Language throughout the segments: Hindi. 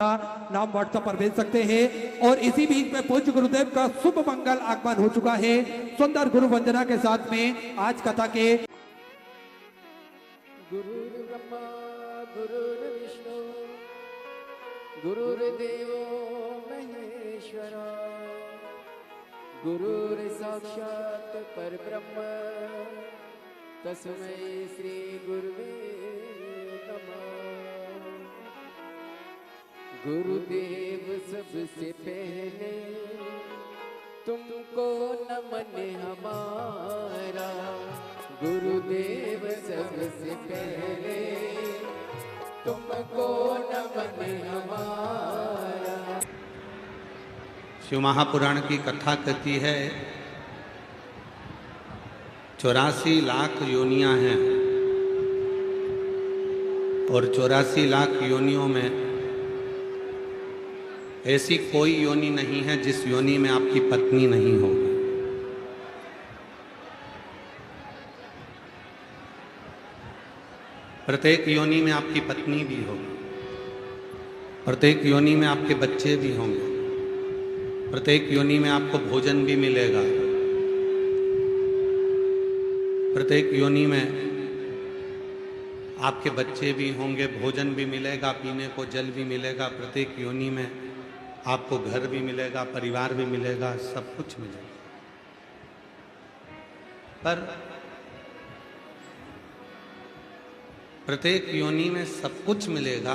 नाम व्हाट्सएप पर भेज सकते हैं। और इसी बीच में पूज्य गुरुदेव का शुभ मंगल आगमन हो चुका है सुंदर गुरु वंदना के साथ में। आज कथा के गुरुर् ब्रह्मा गुरुर्विष्णु गुरुर्देवो महेश्वरा गुरुर् साक्षात् परब्रह्म तस्मै श्री गुरुवे नमः। गुरुदेव सबसे पहले तुमको नमन हमारा, गुरुदेव सबसे पहले तुमको नमन हमारा। शिव महापुराण की कथा कहती है 84 लाख योनियां हैं और 84 लाख योनियों में ऐसी कोई योनि नहीं है जिस योनि में आपकी पत्नी नहीं होगी। प्रत्येक योनि में आपकी पत्नी भी होगी, प्रत्येक योनि में आपके बच्चे भी होंगे, प्रत्येक योनि में आपको भोजन भी मिलेगा, प्रत्येक योनि में आपके बच्चे भी होंगे, भोजन भी मिलेगा, पीने को जल भी मिलेगा, प्रत्येक योनि में आपको घर भी मिलेगा, परिवार भी मिलेगा, सब कुछ मिलेगा। पर प्रत्येक योनि में सब कुछ मिलेगा,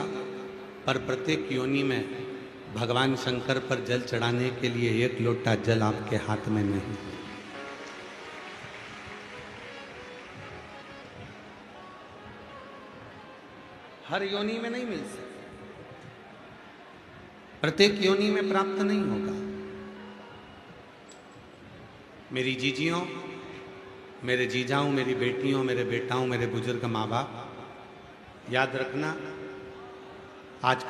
पर प्रत्येक योनि में भगवान शंकर पर जल चढ़ाने के लिए एक लोटा जल आपके हाथ में नहीं। हर योनि में नहीं मिल सकता, प्रत्येक योनि में प्राप्त नहीं होगा। मेरी जीजियों, मेरे जीजाओं, मेरी बेटियों, मेरे बेटाओं, मेरे बुजुर्ग माँ बाप, याद रखना आज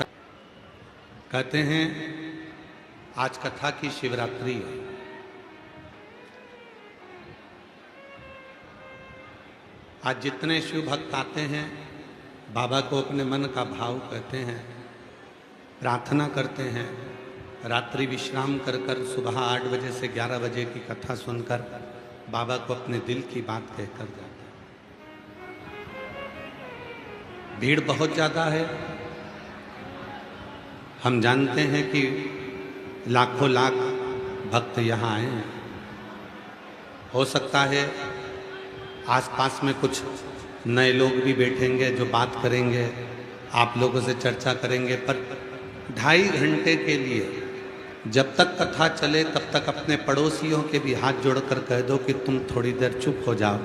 कहते हैं आज कथा की शिवरात्रि है। आज जितने शिव भक्त आते हैं बाबा को अपने मन का भाव कहते हैं, प्रार्थना करते हैं, रात्रि विश्राम कर कर सुबह 8 बजे से 11 बजे की कथा सुनकर बाबा को अपने दिल की बात कहकर जाते हैं। भीड़ बहुत ज़्यादा है, हम जानते हैं कि लाखों लाख भक्त यहाँ आए हैं। हो सकता है आसपास में कुछ नए लोग भी बैठेंगे जो बात करेंगे, आप लोगों से चर्चा करेंगे, पर 2.5 घंटे के लिए जब तक कथा चले तब तक अपने पड़ोसियों के भी हाथ जोड़कर कह दो कि तुम थोड़ी देर चुप हो जाओ,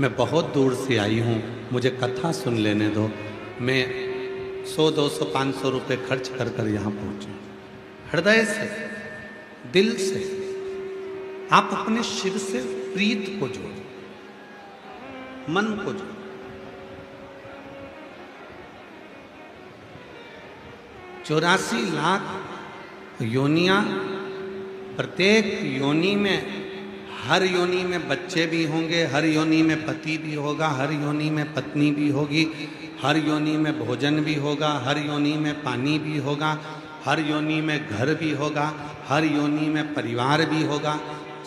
मैं बहुत दूर से आई हूँ, मुझे कथा सुन लेने दो। मैं 100, 200, 500 रुपये खर्च कर कर यहाँ पहुँचूँ। हृदय से, दिल से आप अपने शिव से प्रीत को जोड़ो, मन को जोड़ो। चौरासी लाख योनियां, प्रत्येक योनि में, हर योनि में बच्चे भी होंगे, हर योनि में पति भी होगा, हर योनि में पत्नी भी होगी, हर योनि में भोजन भी होगा, हर योनि में पानी भी होगा, हर योनि में घर भी होगा, हर योनि में परिवार भी होगा,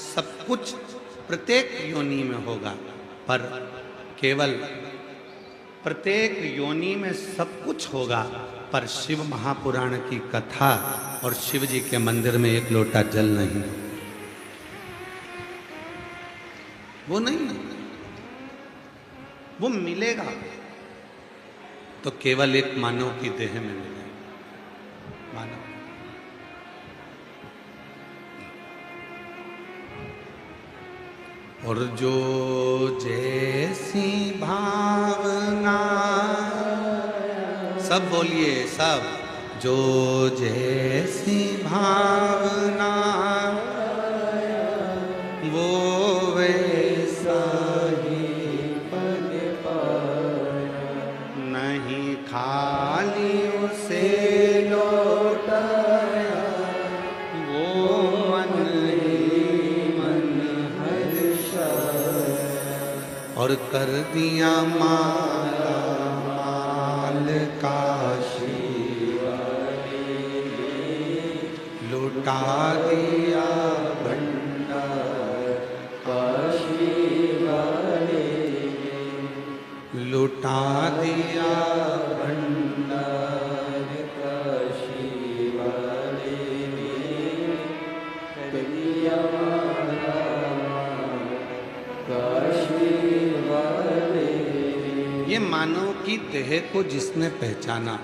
सब कुछ प्रत्येक योनि में होगा। पर केवल प्रत्येक योनि में सब कुछ होगा, पर शिव महापुराण की कथा और शिव जी के मंदिर में एक लोटा जल नहीं, वो नहीं, वो मिलेगा तो केवल एक मानव की देह में मिलेगा। मानव और जो जैसी भावना, सब बोलिए सब, जो जैसी भावना वो वैसा ही पद पाया, नहीं खाली उसे लौटाया, वो मन ही मन हर्षा और कर दिया माला माल काशी वाले। लुटा दिया भंडार काशी वाले लुटा दिया भंडार काशी वाले कलिया काशी वाले। ये मानव की देह को जिसने पहचाना,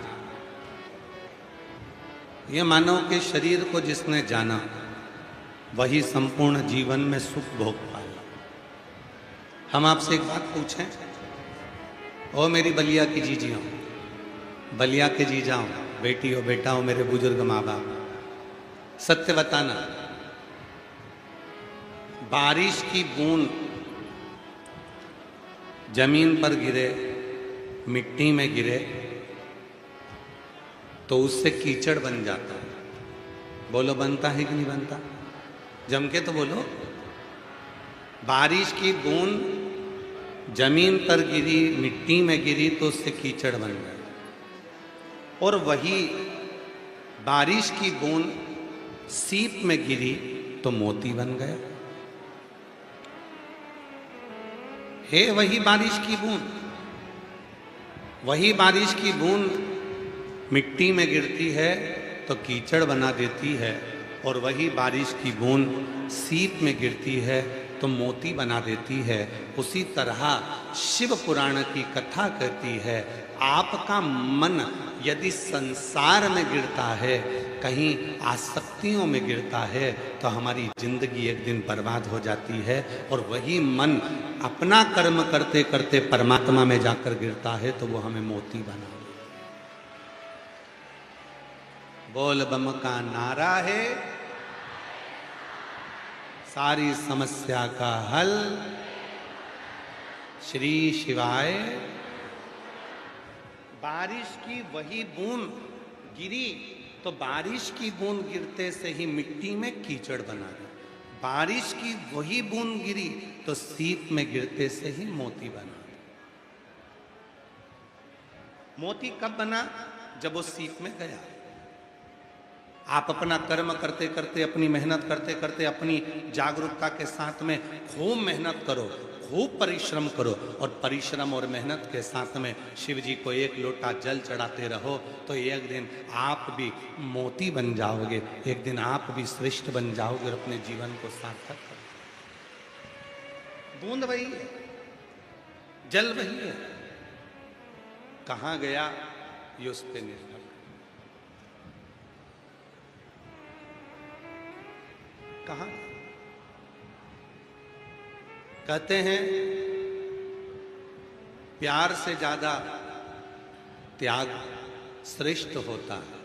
ये मानव के शरीर को जिसने जाना, वही संपूर्ण जीवन में सुख भोग पाया। हम आपसे एक बात पूछें, ओ मेरी बलिया की जीजियों, बलिया के जीजाओं, बेटी हो बेटा हो, मेरे बुजुर्ग माँ बाप, सत्य बताना, बारिश की बूंद जमीन पर गिरे, मिट्टी में गिरे तो उससे कीचड़ बन जाता है। बोलो बनता है कि नहीं बनता? जम के तो बोलो। बारिश की बूंद जमीन पर गिरी, मिट्टी में गिरी तो उससे कीचड़ बन गया, और वही बारिश की बूंद सीप में गिरी तो मोती बन गया। है वही बारिश की बूंद, वही बारिश की बूंद मिट्टी में गिरती है तो कीचड़ बना देती है, और वही बारिश की बूंद सीप में गिरती है तो मोती बना देती है। उसी तरह शिव पुराण की कथा कहती है, आपका मन यदि संसार में गिरता है, कहीं आसक्तियों में गिरता है, तो हमारी जिंदगी एक दिन बर्बाद हो जाती है। और वही मन अपना कर्म करते करते परमात्मा में जाकर गिरता है तो वो हमें मोती बना। बोल बम का नारा है सारी समस्या का हल, श्री शिवाय। बारिश की वही बूंद गिरी तो बारिश की बूंद गिरते से ही मिट्टी में कीचड़ बना दी, बारिश की वही बूंद गिरी तो सीप में गिरते से ही मोती बना। मोती कब बना? जब वो सीप में गया। आप अपना कर्म करते करते, अपनी मेहनत करते करते, अपनी जागरूकता के साथ में खूब मेहनत करो, खूब परिश्रम करो, और परिश्रम और मेहनत के साथ में शिव जी को एक लोटा जल चढ़ाते रहो, तो एक दिन आप भी मोती बन जाओगे, एक दिन आप भी श्रेष्ठ बन जाओगे और अपने जीवन को सार्थक करोगे। बूंद वही है, जल वही है, कहाँ गया ये उस पे निर्भर। कहाँ? कहते हैं प्यार से ज्यादा त्याग श्रेष्ठ होता है।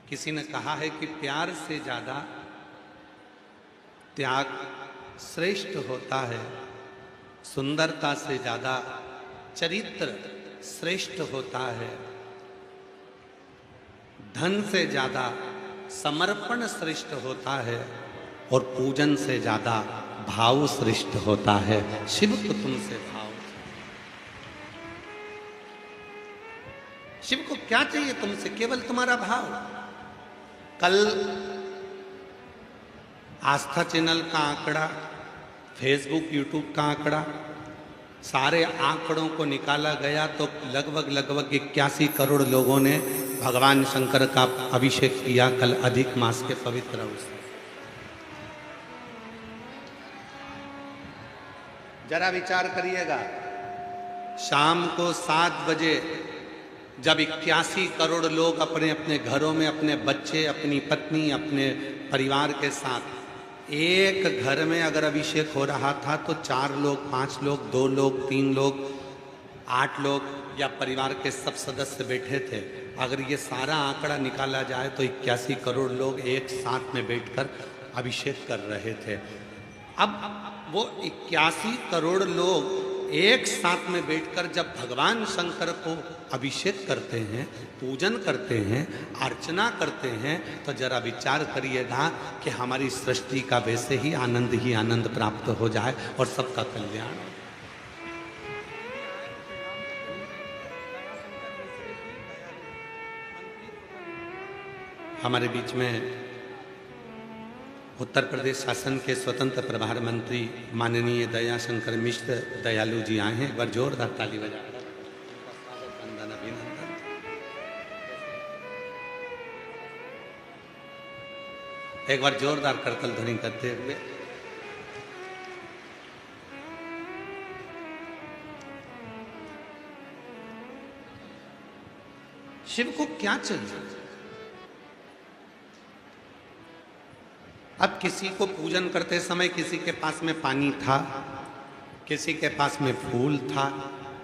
किसी ने कहा है कि प्यार से ज्यादा त्याग श्रेष्ठ होता है, सुंदरता से ज्यादा चरित्र श्रेष्ठ होता है, धन से ज्यादा समर्पण श्रेष्ठ होता है, और पूजन से ज्यादा भाव श्रेष्ठ होता है। शिव को तुमसे भाव, शिव को क्या चाहिए तुमसे? केवल तुम्हारा भाव। कल आस्था चैनल का आंकड़ा, फेसबुक यूट्यूब का आंकड़ा, सारे आंकड़ों को निकाला गया तो लगभग 81 करोड़ लोगों ने भगवान शंकर का अभिषेक किया कल अधिक मास के पवित्र अवसर। जरा विचार करिएगा, शाम को 7 बजे जब 81 करोड़ लोग अपने अपने घरों में अपने बच्चे, अपनी पत्नी, अपने परिवार के साथ, एक घर में अगर अभिषेक हो रहा था तो 4 लोग, 5 लोग, 2 लोग, 3 लोग, 8 लोग या परिवार के सब सदस्य बैठे थे। अगर ये सारा आंकड़ा निकाला जाए तो 81 करोड़ लोग एक साथ में बैठकर अभिषेक कर रहे थे। अब वो 81 करोड़ लोग एक साथ में बैठकर जब भगवान शंकर को अभिषेक करते हैं, पूजन करते हैं, अर्चना करते हैं, तो जरा विचार करिएगा कि हमारी सृष्टि का वैसे ही आनंद प्राप्त हो जाए और सबका कल्याण। हमारे बीच में उत्तर प्रदेश शासन के स्वतंत्र प्रभार मंत्री माननीय दयाशंकर मिश्र दयालु जी आए हैं। एक बार जोरदार ताली बजा वंदन अभिनंदन। एक बार जोरदार करतल ध्वनि करते हुए शिव को क्या चाहिए? अब किसी को पूजन करते समय किसी के पास में पानी था, किसी के पास में फूल था,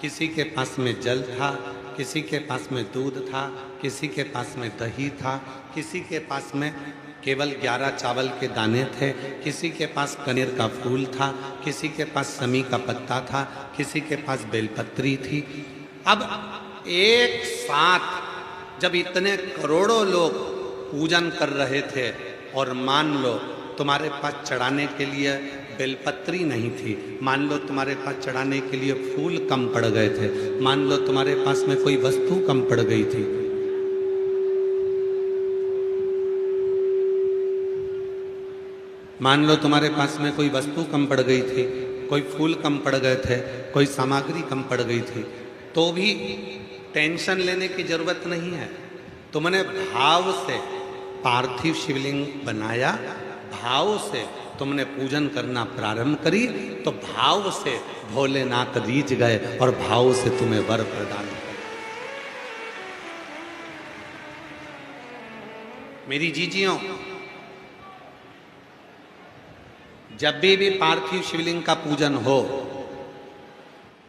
किसी के पास में जल था, किसी के पास में दूध था, किसी के पास में दही था, किसी के पास में केवल 11 चावल के दाने थे, किसी के पास कनेर का फूल था, किसी के पास समी का पत्ता था, किसी के पास बेलपत्री थी। अब एक साथ जब इतने करोड़ों लोग पूजन कर रहे थे और मान लो तुम्हारे पास चढ़ाने के लिए बेलपत्री नहीं थी, मान लो तुम्हारे पास चढ़ाने के लिए फूल कम पड़ गए थे, मान लो तुम्हारे पास में कोई वस्तु कम पड़ गई थी, मान लो तुम्हारे पास में कोई वस्तु कम पड़ गई थी, कोई फूल कम पड़ गए थे, कोई सामग्री कम पड़ गई थी, तो भी टेंशन लेने की जरूरत नहीं है। तुमने भाव से पार्थिव शिवलिंग बनाया, भाव से तुमने पूजन करना प्रारंभ करी, तो भाव से भोलेनाथ रीझ गए और भाव से तुम्हें वर प्रदान किया। मेरी जीजियों, जब भी पार्थिव शिवलिंग का पूजन हो,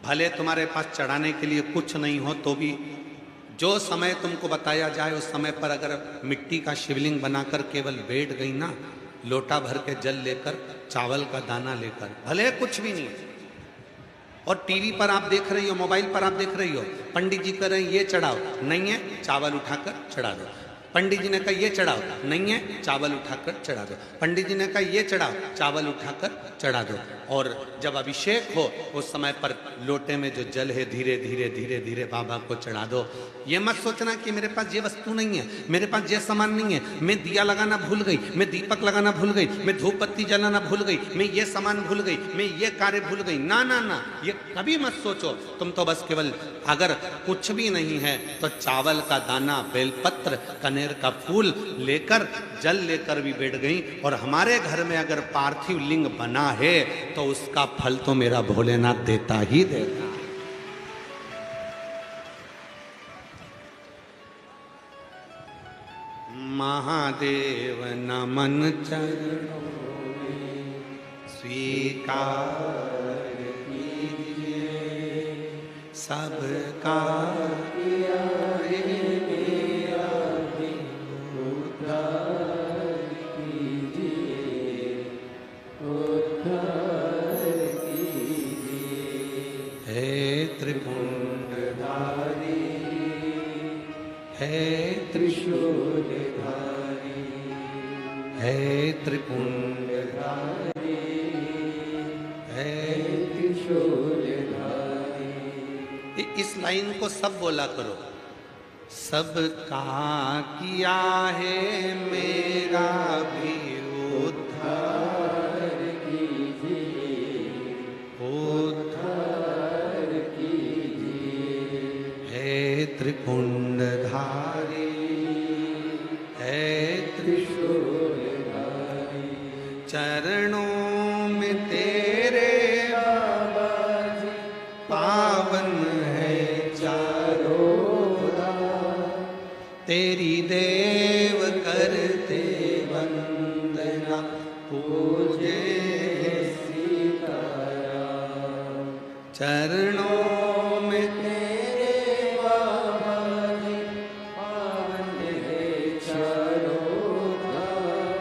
भले तुम्हारे पास चढ़ाने के लिए कुछ नहीं हो तो भी जो समय तुमको बताया जाए उस समय पर अगर मिट्टी का शिवलिंग बनाकर केवल बैठ गई ना, लोटा भर के जल लेकर, चावल का दाना लेकर, भले कुछ भी नहीं, और टीवी पर आप देख रही हो, मोबाइल पर आप देख रही हो, पंडित जी कह रहे हैं ये चढ़ाओ, नहीं है चावल उठाकर चढ़ा दो, पंडित जी ने कहा ये चढ़ाओ, नहीं है चावल उठाकर चढ़ा दो, पंडित जी ने कहा ये चढ़ाओ, चावल उठाकर चढ़ा दो। और जब अभिषेक हो उस समय पर लोटे में जो जल है धीरे धीरे धीरे धीरे बाबा को चढ़ा दो। ये मत सोचना कि मेरे पास ये वस्तु नहीं है, मेरे पास ये सामान नहीं है, मैं दिया लगाना भूल गई, मैं दीपक लगाना भूल गई, मैं धूप बत्ती जलाना भूल गई, मैं ये सामान भूल गई, मैं ये कार्य भूल गई। ना ना ना, ये कभी मत सोचो। तुम तो बस केवल अगर कुछ भी नहीं है तो चावल का दाना, बेलपत्र, कनेर का फूल लेकर, जल लेकर भी बैठ गई। और हमारे घर में अगर पार्थिव लिंग बना है तो उसका फल तो मेरा भोलेनाथ देता ही देता। महादेव नमन चरणों में स्वीकार कीजिए, सबका किया है मेरा भी उद्धार कीजिए, उद्धार कीजिए। हे त्रिपुंडधारी, हे त्रिशूलधारी, हे त्रिपुंडधारी, हे त्रिशूलधारी। इस लाइन को सब बोला करो। सबका किया है मेरा भी उद्धार कीजिए, उद्धार कीजिए। हे त्रिपुंडधारी, हे त्रिशूलधारी, चरणों में तेरे बाबा जी पावन है चारों राह, तेरी देव करते वंदना, पूजे सीताराम। चरणों में तेरे बाबा जी पावन है चारों राह,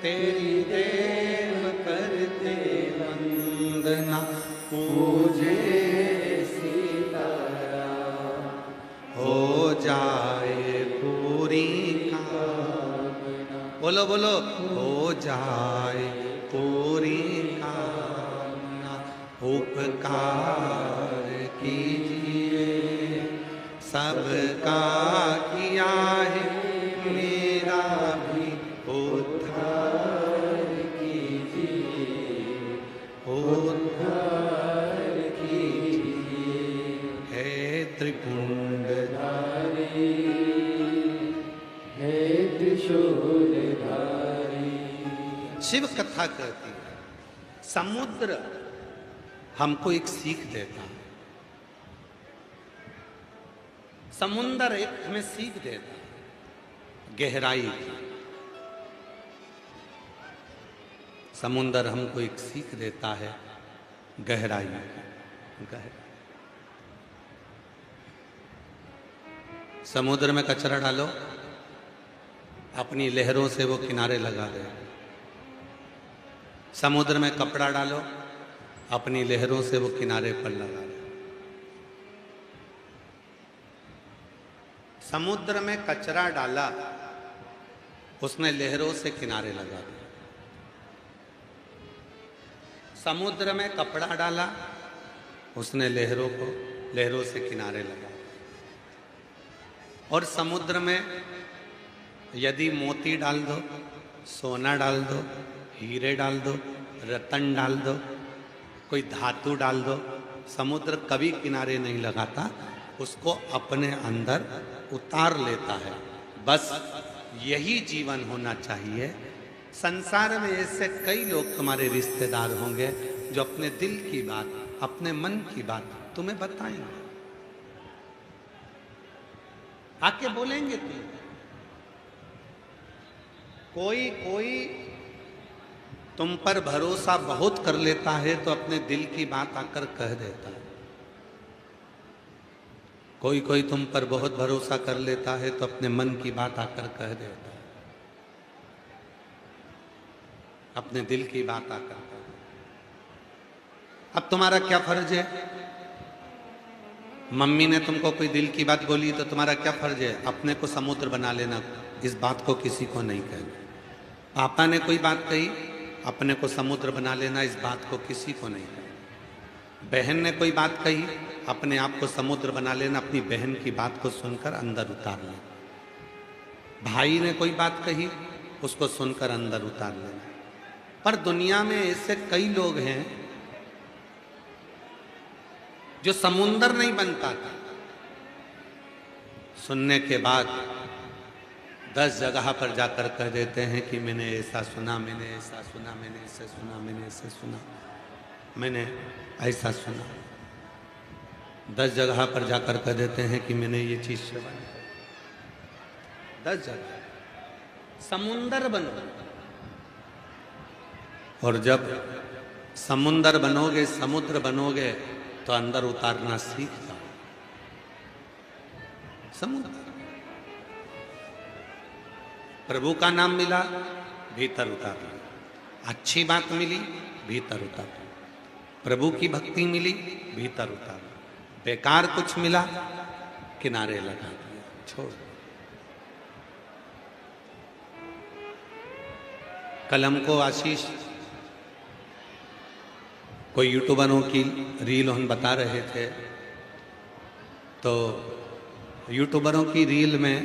तेरी देव करते वंदना, पूजे सीताराम। हो जाए पूरी कामना, बोलो बोलो, हो जाए पूरी कामना, उपकार कीजिए, सबका किया है मेरा त्रिशूलधारी। शिव कथा कहती है समुद्र हमको एक सीख देता है, समुंदर एक हमें सीख देता है गहराई की। समुंदर हमको एक सीख देता है गहराई की। समुद्र में कचरा डालो, अपनी लहरों से वो किनारे लगा दे। समुद्र में कपड़ा डालो, अपनी लहरों से वो किनारे पर लगा दे। समुद्र में कचरा डाला, उसने लहरों से किनारे लगा दिया। समुद्र में कपड़ा डाला, उसने लहरों से किनारे लगा दिया। और समुद्र में यदि मोती डाल दो, सोना डाल दो, हीरे डाल दो, रतन डाल दो, कोई धातु डाल दो, समुद्र कभी किनारे नहीं लगाता, उसको अपने अंदर उतार लेता है। बस यही जीवन होना चाहिए। संसार में ऐसे कई लोग तुम्हारे रिश्तेदार होंगे जो अपने दिल की बात, अपने मन की बात तुम्हें बताएंगे, आके बोलेंगे तुम। कोई तुम पर भरोसा बहुत कर लेता है तो अपने दिल की बात आकर कह देता है। कोई तुम पर बहुत भरोसा कर लेता है तो अपने मन की बात आकर कह देता है, अपने दिल की बात आकर कह देता है। अब तुम्हारा क्या फर्ज है? मम्मी ने तुमको कोई दिल की बात बोली तो तुम्हारा क्या फर्ज है? अपने को समुद्र बना लेना, इस बात को किसी को नहीं कहना। पापा ने कोई बात कही, अपने को समुद्र बना लेना, इस बात को किसी को नहीं कहना। बहन ने कोई बात कही, अपने आप को समुद्र बना लेना, अपनी बहन की बात को सुनकर अंदर उतार लेना। भाई ने कोई बात कही, उसको सुनकर अंदर उतार लेना। पर दुनिया में ऐसे कई लोग हैं जो समुंदर नहीं बनता था, सुनने के बाद 10 जगह पर जाकर कह देते हैं कि मैंने ऐसा सुना, मैंने ऐसा सुना, मैंने ऐसे सुना, मैंने ऐसे सुना, मैंने ऐसा सुना। 10 जगह पर जाकर कह देते हैं कि मैंने ये चीज श्रवण की। 10 जगह समुंदर बनो। और जब समुंदर बनोगे, समुद्र बनोगे, तो अंदर उतारना सीख जाओ। समुद्र, प्रभु का नाम मिला, भीतर उतार लिया। अच्छी बात मिली, भीतर उतार लिया। प्रभु की भक्ति मिली, भीतर उतार लिया। बेकार कुछ मिला, किनारे लगा दिया, छोड़। कल हमको आशीष कोई यूट्यूबरों की रील हम बता रहे थे, तो यूट्यूबरों की रील में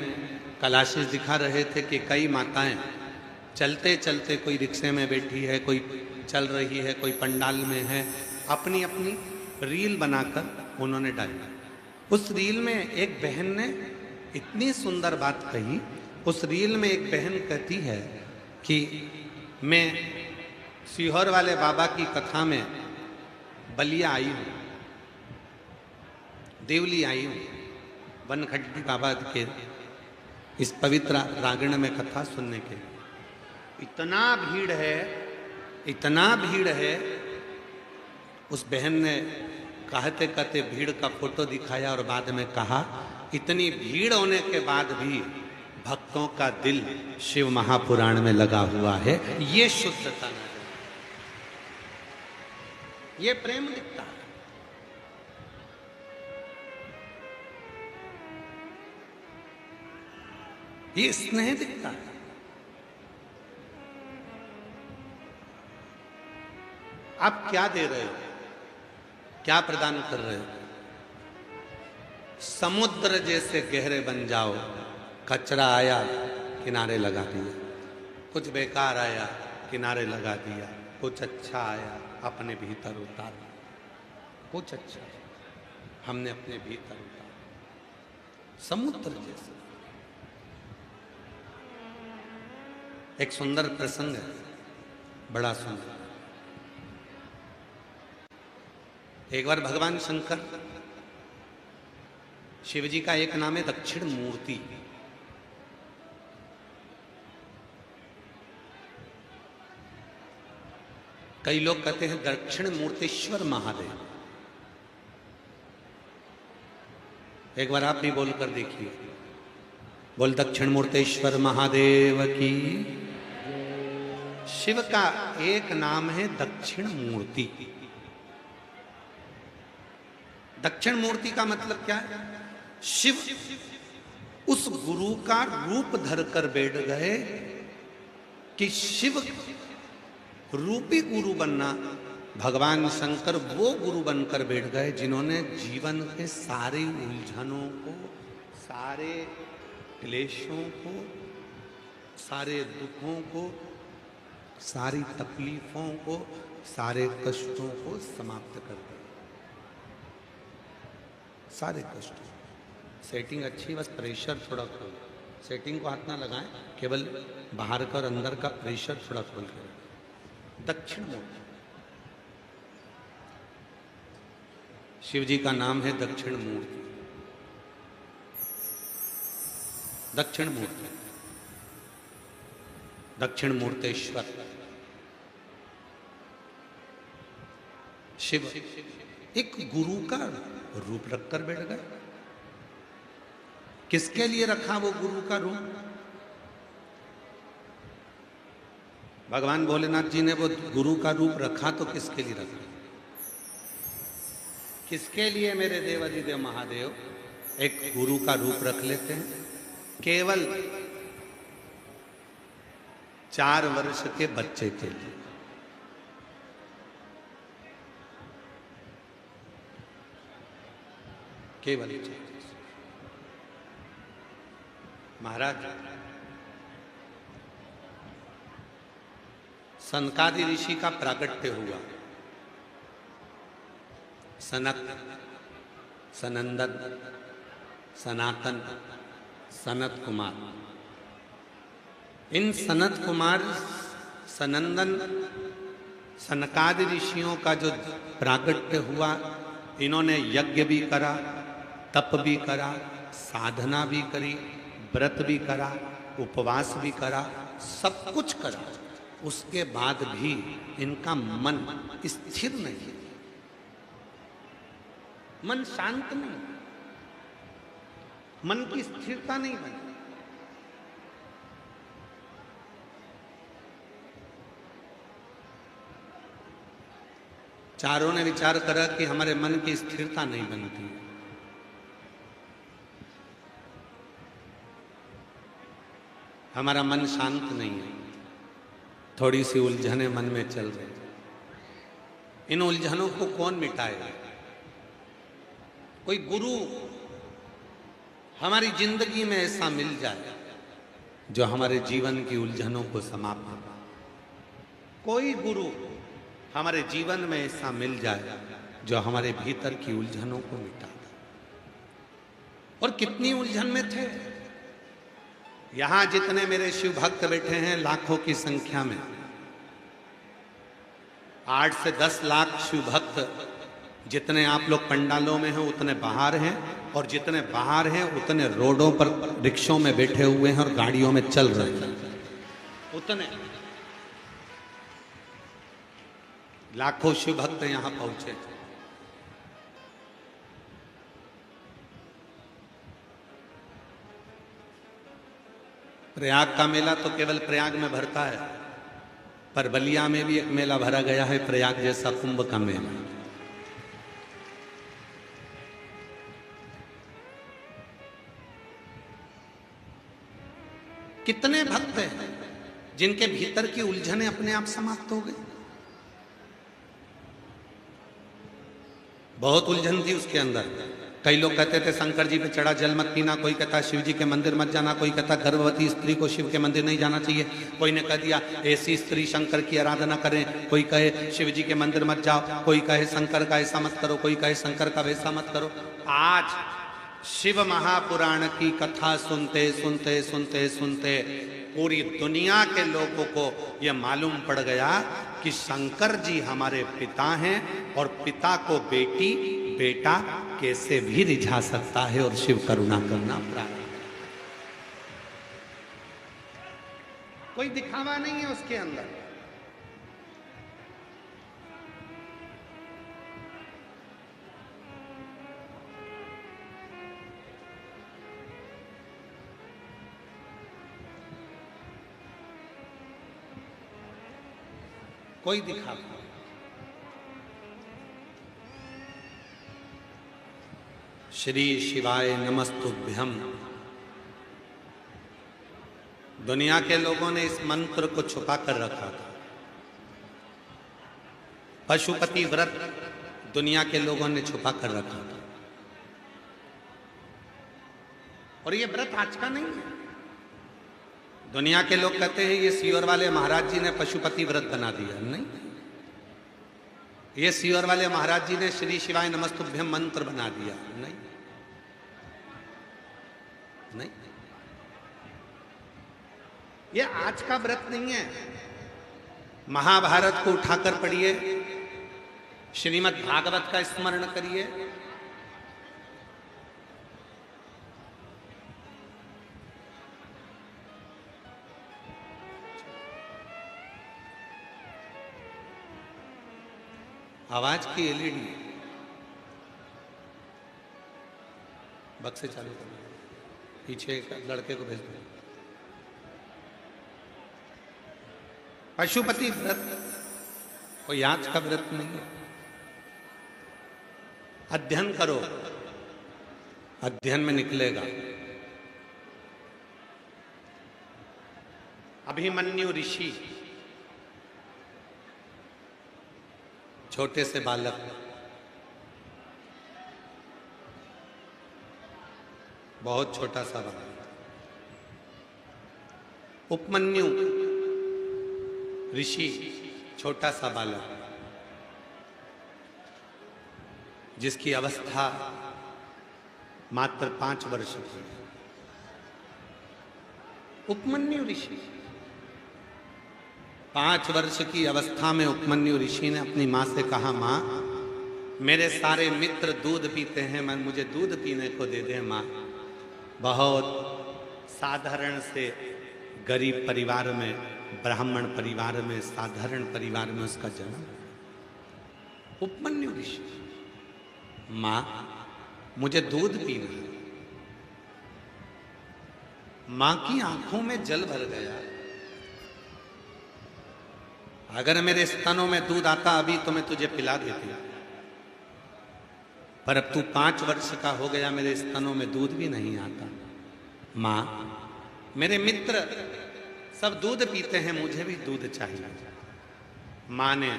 कल आशीष दिखा रहे थे कि कई माताएं चलते चलते, कोई रिक्शे में बैठी है, कोई चल रही है, कोई पंडाल में है, अपनी अपनी रील बनाकर उन्होंने डाली। उस रील में एक बहन ने इतनी सुंदर बात कही। उस रील में एक बहन कहती है कि मैं सीहोर वाले बाबा की कथा में बलिया आई हूँ, देवली आई हूँ, बनखड्डी बाबा के इस पवित्र प्रांगण में कथा सुनने के। इतना भीड़ है, इतना भीड़ है। उस बहन ने कहते कहते भीड़ का फोटो दिखाया और बाद में कहा, इतनी भीड़ होने के बाद भी भक्तों का दिल शिव महापुराण में लगा हुआ है। ये शुद्धता है, ये प्रेम दिखता है। ये स्नेह दिखता है। आप क्या दे रहे हो, क्या प्रदान कर रहे हो? समुद्र जैसे गहरे बन जाओ। कचरा आया, किनारे लगा दिया। कुछ बेकार आया, किनारे लगा दिया। कुछ अच्छा आया, अपने भीतर उतार। कुछ अच्छा हमने अपने भीतर उतार। समुद्र जैसे एक सुंदर प्रसंग है, बड़ा सुंदर। एक बार भगवान शंकर, शिव जी का एक नाम है दक्षिण मूर्ति। कई लोग कहते हैं दक्षिण मूर्तेश्वर महादेव। एक बार आप भी बोलकर देखिए, बोल दक्षिण मूर्तेश्वर महादेव की। शिव का एक नाम है दक्षिण मूर्ति। दक्षिण मूर्ति का मतलब क्या है? शिव उस गुरु का रूप धरकर बैठ गए कि शिव रूपी गुरु बनना। भगवान शंकर वो गुरु बनकर बैठ गए जिन्होंने जीवन के सारे उलझनों को, सारे क्लेशों को, सारे दुखों को, सारी तकलीफों को, सारे कष्टों को समाप्त कर दिया। सारे कष्ट। सेटिंग अच्छी, बस प्रेशर थोड़ा खोल। सेटिंग को हाथ ना लगाएं, केवल बाहर का और अंदर का प्रेशर थोड़ा खोल कर। दक्षिण मूर्ति, शिव जी का नाम है दक्षिण मूर्ति। दक्षिण मूर्ति, दक्षिण मूर्तेश्वर शिव एक गुरु का रूप रखकर बैठ गए। किसके लिए रखा वो गुरु का रूप? भगवान भोलेनाथ जी ने वो गुरु का रूप रखा तो किसके लिए रखा? किसके लिए मेरे देवाधिदेव महादेव एक गुरु का रूप रख लेते हैं? केवल 4 वर्ष के बच्चे के लिए। केवल 4 वर्ष। महाराज, सनकादि ऋषि का प्रागट्य हुआ। सनक, सनंदन, सनातन, सनत कुमार। इन सनत कुमार, सनंदन, सनकादि ऋषियों का जो प्रागट्य हुआ, इन्होंने यज्ञ भी करा, तप भी करा, साधना भी करी, व्रत भी करा, उपवास भी करा, सब कुछ करा। उसके बाद भी इनका मन स्थिर नहीं, मन शांत नहीं, मन की स्थिरता नहीं बनी। चारों ने विचार करा कि हमारे मन की स्थिरता नहीं बनती है। हमारा मन शांत नहीं है, थोड़ी सी उलझने मन में चल रही। इन उलझनों को कौन मिटाएगा? कोई गुरु हमारी जिंदगी में ऐसा मिल जाए जो हमारे जीवन की उलझनों को समाप्त करे। कोई गुरु हमारे जीवन में ऐसा मिल जाए जो हमारे भीतर की उलझनों को मिटा दे। और कितनी उलझन में थे। यहां जितने मेरे शिव भक्त बैठे हैं लाखों की संख्या में, 8 से 10 लाख शिव भक्त जितने आप लोग पंडालों में हैं उतने बाहर हैं, और जितने बाहर हैं उतने रोडों पर रिक्शों में बैठे हुए हैं और गाड़ियों में चल रहे हैं। उतने लाखों शिव भक्त यहां पहुंचे। प्रयाग का मेला तो केवल प्रयाग में भरता है, पर बलिया में भी एक मेला भरा गया है, प्रयाग जैसा कुंभ का मेला। कितने भक्त हैं जिनके भीतर की उलझनें अपने आप समाप्त हो गई। बहुत उलझन थी उसके अंदर। कई लोग कहते थे शंकर जी पे चढ़ा जल मत पीना, कोई कहता शिव जी के मंदिर मत जाना, कोई कहता गर्भवती स्त्री को शिव के मंदिर नहीं जाना चाहिए, कोई ने कह दिया ऐसी स्त्री शंकर की आराधना करें, कोई कहे शिव जी के मंदिर मत जाओ, कोई कहे शंकर का ऐसा मत करो, कोई कहे शंकर का वैसा मत करो। आज शिव महापुराण की कथा सुनते सुनते सुनते सुनते पूरी दुनिया के लोगों को यह मालूम पड़ गया कि शंकर जी हमारे पिता हैं और पिता को बेटी बेटा कैसे भी रिझा सकता है और शिव करुणा करना प्रारंभ। कोई दिखावा नहीं है उसके अंदर। कोई दिखावा। श्री शिवाय नमस्तुभ्यम। दुनिया के लोगों ने इस मंत्र को छुपा कर रखा था। पशुपति व्रत दुनिया के लोगों ने छुपा कर रखा था। और ये व्रत आज का नहीं है। दुनिया के लोग कहते हैं ये सीवर वाले महाराज जी ने पशुपति व्रत बना दिया। नहीं, ये सीवर वाले महाराज जी ने श्री शिवाय नमस्तुभ्यम मंत्र बना दिया। नहीं नहीं, ये आज का व्रत नहीं है। महाभारत को उठाकर पढ़िए, श्रीमद् भागवत का स्मरण करिए। आवाज की एलईडी बक्से चालू करना, पीछे एक लड़के को भेज दो। पशुपति व्रत कोई आज का व्रत नहीं है। अध्ययन करो, अध्ययन में निकलेगा। अभिमन्यु ऋषि, छोटे से बालक, बहुत छोटा सा बालक। उपमन्यु ऋषि, छोटा सा बालक, जिसकी अवस्था मात्र 5 वर्ष की। उपमन्यु ऋषि 5 वर्ष की अवस्था में उपमन्यु ऋषि ने अपनी मां से कहा, मां मेरे सारे मित्र दूध पीते हैं, मैं मुझे दूध पीने को दे दे मां। बहुत साधारण से गरीब परिवार में, ब्राह्मण परिवार में, साधारण परिवार में उसका जन्म। उपमन्यु ऋषि, मां मुझे दूध पीना है। मां की आंखों में जल भर गया। अगर मेरे स्तनों में दूध आता अभी तो मैं तुझे पिला देती, पर अब तू 5 वर्ष का हो गया, मेरे स्तनों में दूध भी नहीं आता। मां मेरे मित्र सब दूध पीते हैं, मुझे भी दूध चाहिए। मां ने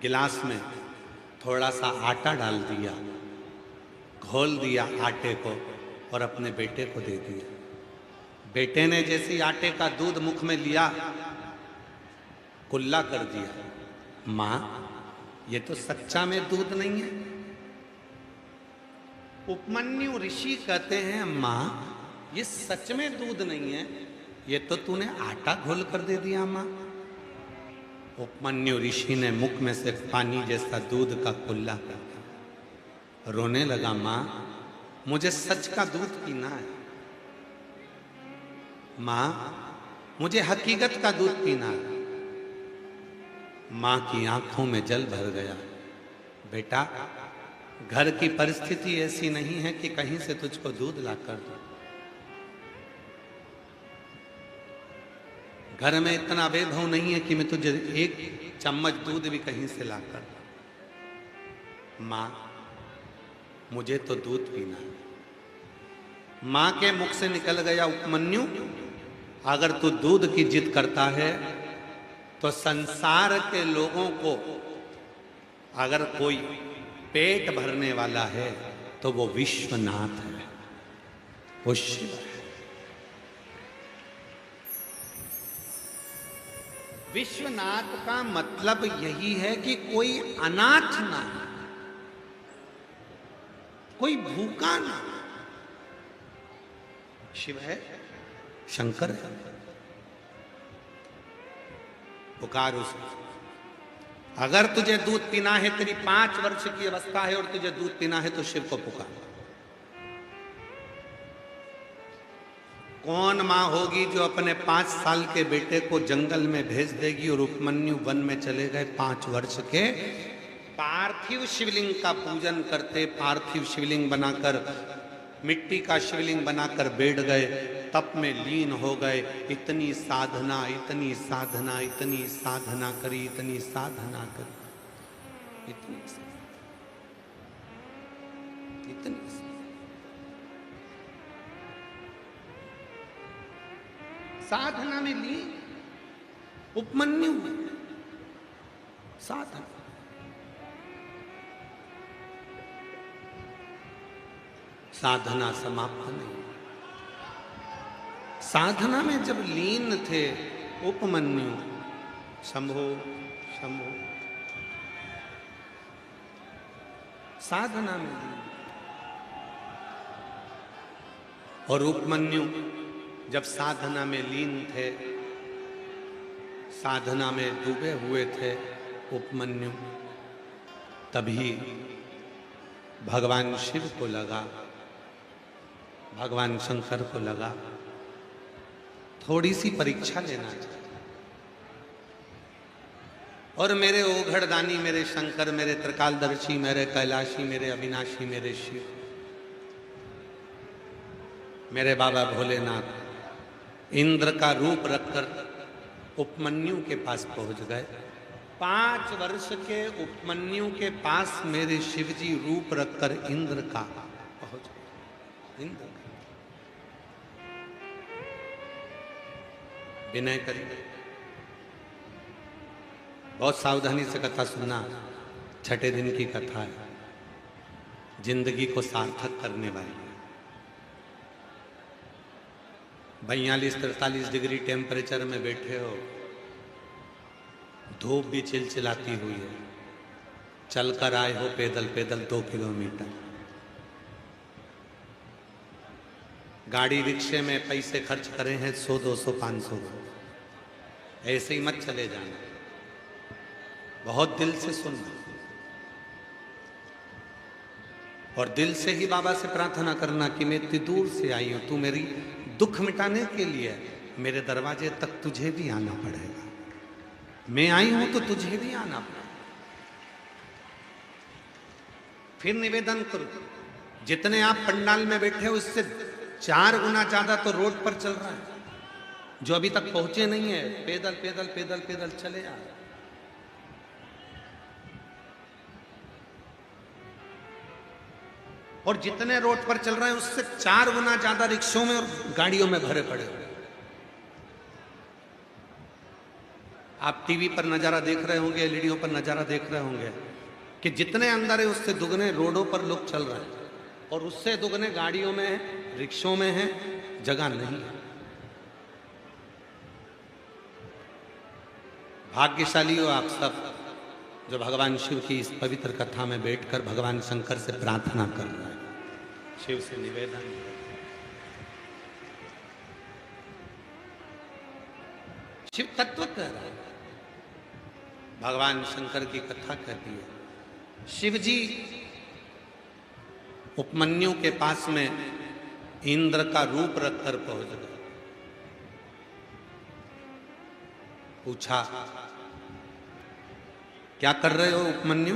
गिलास में थोड़ा सा आटा डाल दिया, घोल दिया आटे को और अपने बेटे को दे दिया। बेटे ने जैसे ही आटे का दूध मुख में लिया, कुल्ला कर दिया। मां ये तो सच्चा में दूध नहीं है। उपमन्यु ऋषि कहते हैं, मां ये सच में दूध नहीं है, ये तो तूने आटा घोल कर दे दिया मां। उपमन्यु ऋषि ने मुख में से पानी जैसा दूध का कुल्ला कर दिया, रोने लगा। मां मुझे सच का दूध पीना है, मां मुझे हकीकत का दूध पीना है। मां की आंखों में जल भर गया। बेटा घर की परिस्थिति ऐसी नहीं है कि कहीं से तुझको दूध लाकर दूं। घर में इतना वैभव नहीं है कि मैं तुझे 1 चम्मच दूध भी कहीं से लाकर दूं। मां मुझे तो दूध पीना है। मां के मुख से निकल गया, उपमन्यु अगर तू दूध की जिद करता है तो संसार के लोगों को अगर कोई पेट भरने वाला है तो वो विश्वनाथ है, वो शिव है। विश्वनाथ का मतलब यही है कि कोई अनाथ ना, कोई भूखा ना। शिव है, शंकर है। पुकार उसे। अगर तुझे दूध पीना है, तेरी 5 वर्ष की अवस्था है और तुझे दूध पीना है, तो शिव को पुकार। कौन मां होगी जो अपने 5 साल के बेटे को जंगल में भेज देगी और उपमन्यु वन में चले गए 5 वर्ष के, पार्थिव शिवलिंग का पूजन करते, पार्थिव शिवलिंग बनाकर, मिट्टी का शिवलिंग बनाकर बैठ गए, तप में लीन हो गए। इतनी साधना, इतनी साधना, इतनी साधना करी, इतनी साधना करी, इतनी साधना में ली उपमन्यु साधना। साधना समाप्त नहीं। साधना में जब लीन थे उपमन्यु, शंभो शंभो, साधना में लीन। और उपमन्यु जब साधना में लीन थे, साधना में डूबे हुए थे उपमन्यु, तभी भगवान शिव को लगा, भगवान शंकर को लगा थोड़ी सी परीक्षा लेना चाहिए। और मेरे ओघड़दानी, मेरे शंकर, मेरे त्रिकालदर्शी, मेरे कैलाशी, मेरे अविनाशी, मेरे शिव, मेरे बाबा भोलेनाथ इंद्र का रूप रखकर उपमन्यु के पास पहुंच गए। 5 वर्ष के उपमन्यु के पास मेरे शिवजी रूप रखकर इंद्र का पहुंच गए। इंद्र विनय करिए, बहुत सावधानी से कथा सुनना। छठे दिन की कथा है, जिंदगी को सार्थक करने वाली। 42-43 डिग्री टेम्परेचर में बैठे हो, धूप भी चिलचिलाती हुई है, चलकर आए हो पैदल पैदल 2 किलोमीटर, गाड़ी रिक्शे में पैसे खर्च करे हैं 100, 200, 500। ऐसे ही मत चले जाना, बहुत दिल से सुनना और दिल से ही बाबा से प्रार्थना करना कि मैं इतनी दूर से आई हूं, तू मेरी दुख मिटाने के लिए मेरे दरवाजे तक तुझे भी आना पड़ेगा। मैं आई हूं तो तुझे भी आना पड़ेगा। फिर निवेदन करो, जितने आप पंडाल में बैठे हो उससे 4 गुना ज्यादा तो रोड पर चल रहा है। जो अभी तक पहुंचे नहीं है, पैदल पैदल पैदल पैदल चले आ रहे। और जितने रोड पर चल रहे हैं उससे 4 गुना ज्यादा रिक्शों में और गाड़ियों में भरे पड़े हुए। आप टीवी पर नजारा देख रहे होंगे, एलईडीओ पर नजारा देख रहे होंगे कि जितने अंदर है उससे दुगने रोडों पर लोग चल रहे हैं और उससे दुगने गाड़ियों में है, रिक्शों में है, जगह नहीं है। भाग्यशाली हो आप सब जो भगवान शिव की इस पवित्र कथा में बैठकर भगवान शंकर से प्रार्थना कर रहे हैं। शिव से निवेदन, शिव तत्व कह रहा है, भगवान शंकर की कथा कहती है। शिव जी उपमन्यु के पास में इंद्र का रूप रखकर पहुंच गए। पूछा, क्या कर रहे हो उपमन्यु?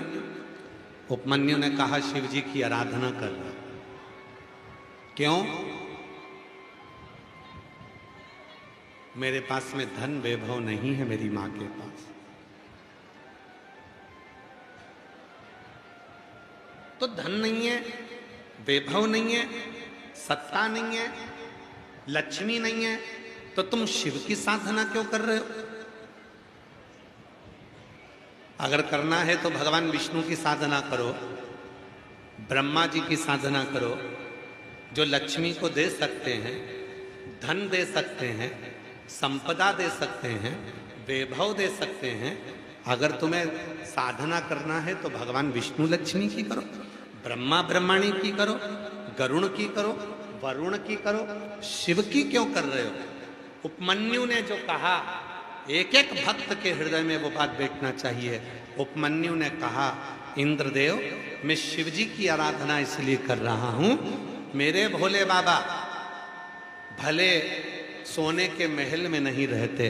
उपमन्यु ने कहा, शिव जी की आराधना कर रहा। क्यों? मेरे पास में धन वैभव नहीं है मेरी मां के पास, तो धन नहीं है, वैभव नहीं है, सत्ता नहीं है, लक्ष्मी नहीं है, तो तुम शिव की साधना क्यों कर रहे हो? अगर करना है तो भगवान विष्णु की साधना करो, ब्रह्मा जी की साधना करो, जो लक्ष्मी को दे सकते हैं, धन दे सकते हैं, संपदा दे सकते हैं, वैभव दे सकते हैं। अगर तुम्हें साधना करना है तो भगवान विष्णु लक्ष्मी की करो, ब्रह्मा ब्रह्माणी की करो, गरुण की करो, वरुण की करो, शिव की क्यों कर रहे हो? उपमन्यु ने जो कहा, एक एक भक्त के हृदय में वो बात बैठना चाहिए। उपमन्यु ने कहा, इंद्रदेव मैं शिव जी की आराधना इसलिए कर रहा हूं, मेरे भोले बाबा भले सोने के महल में नहीं रहते,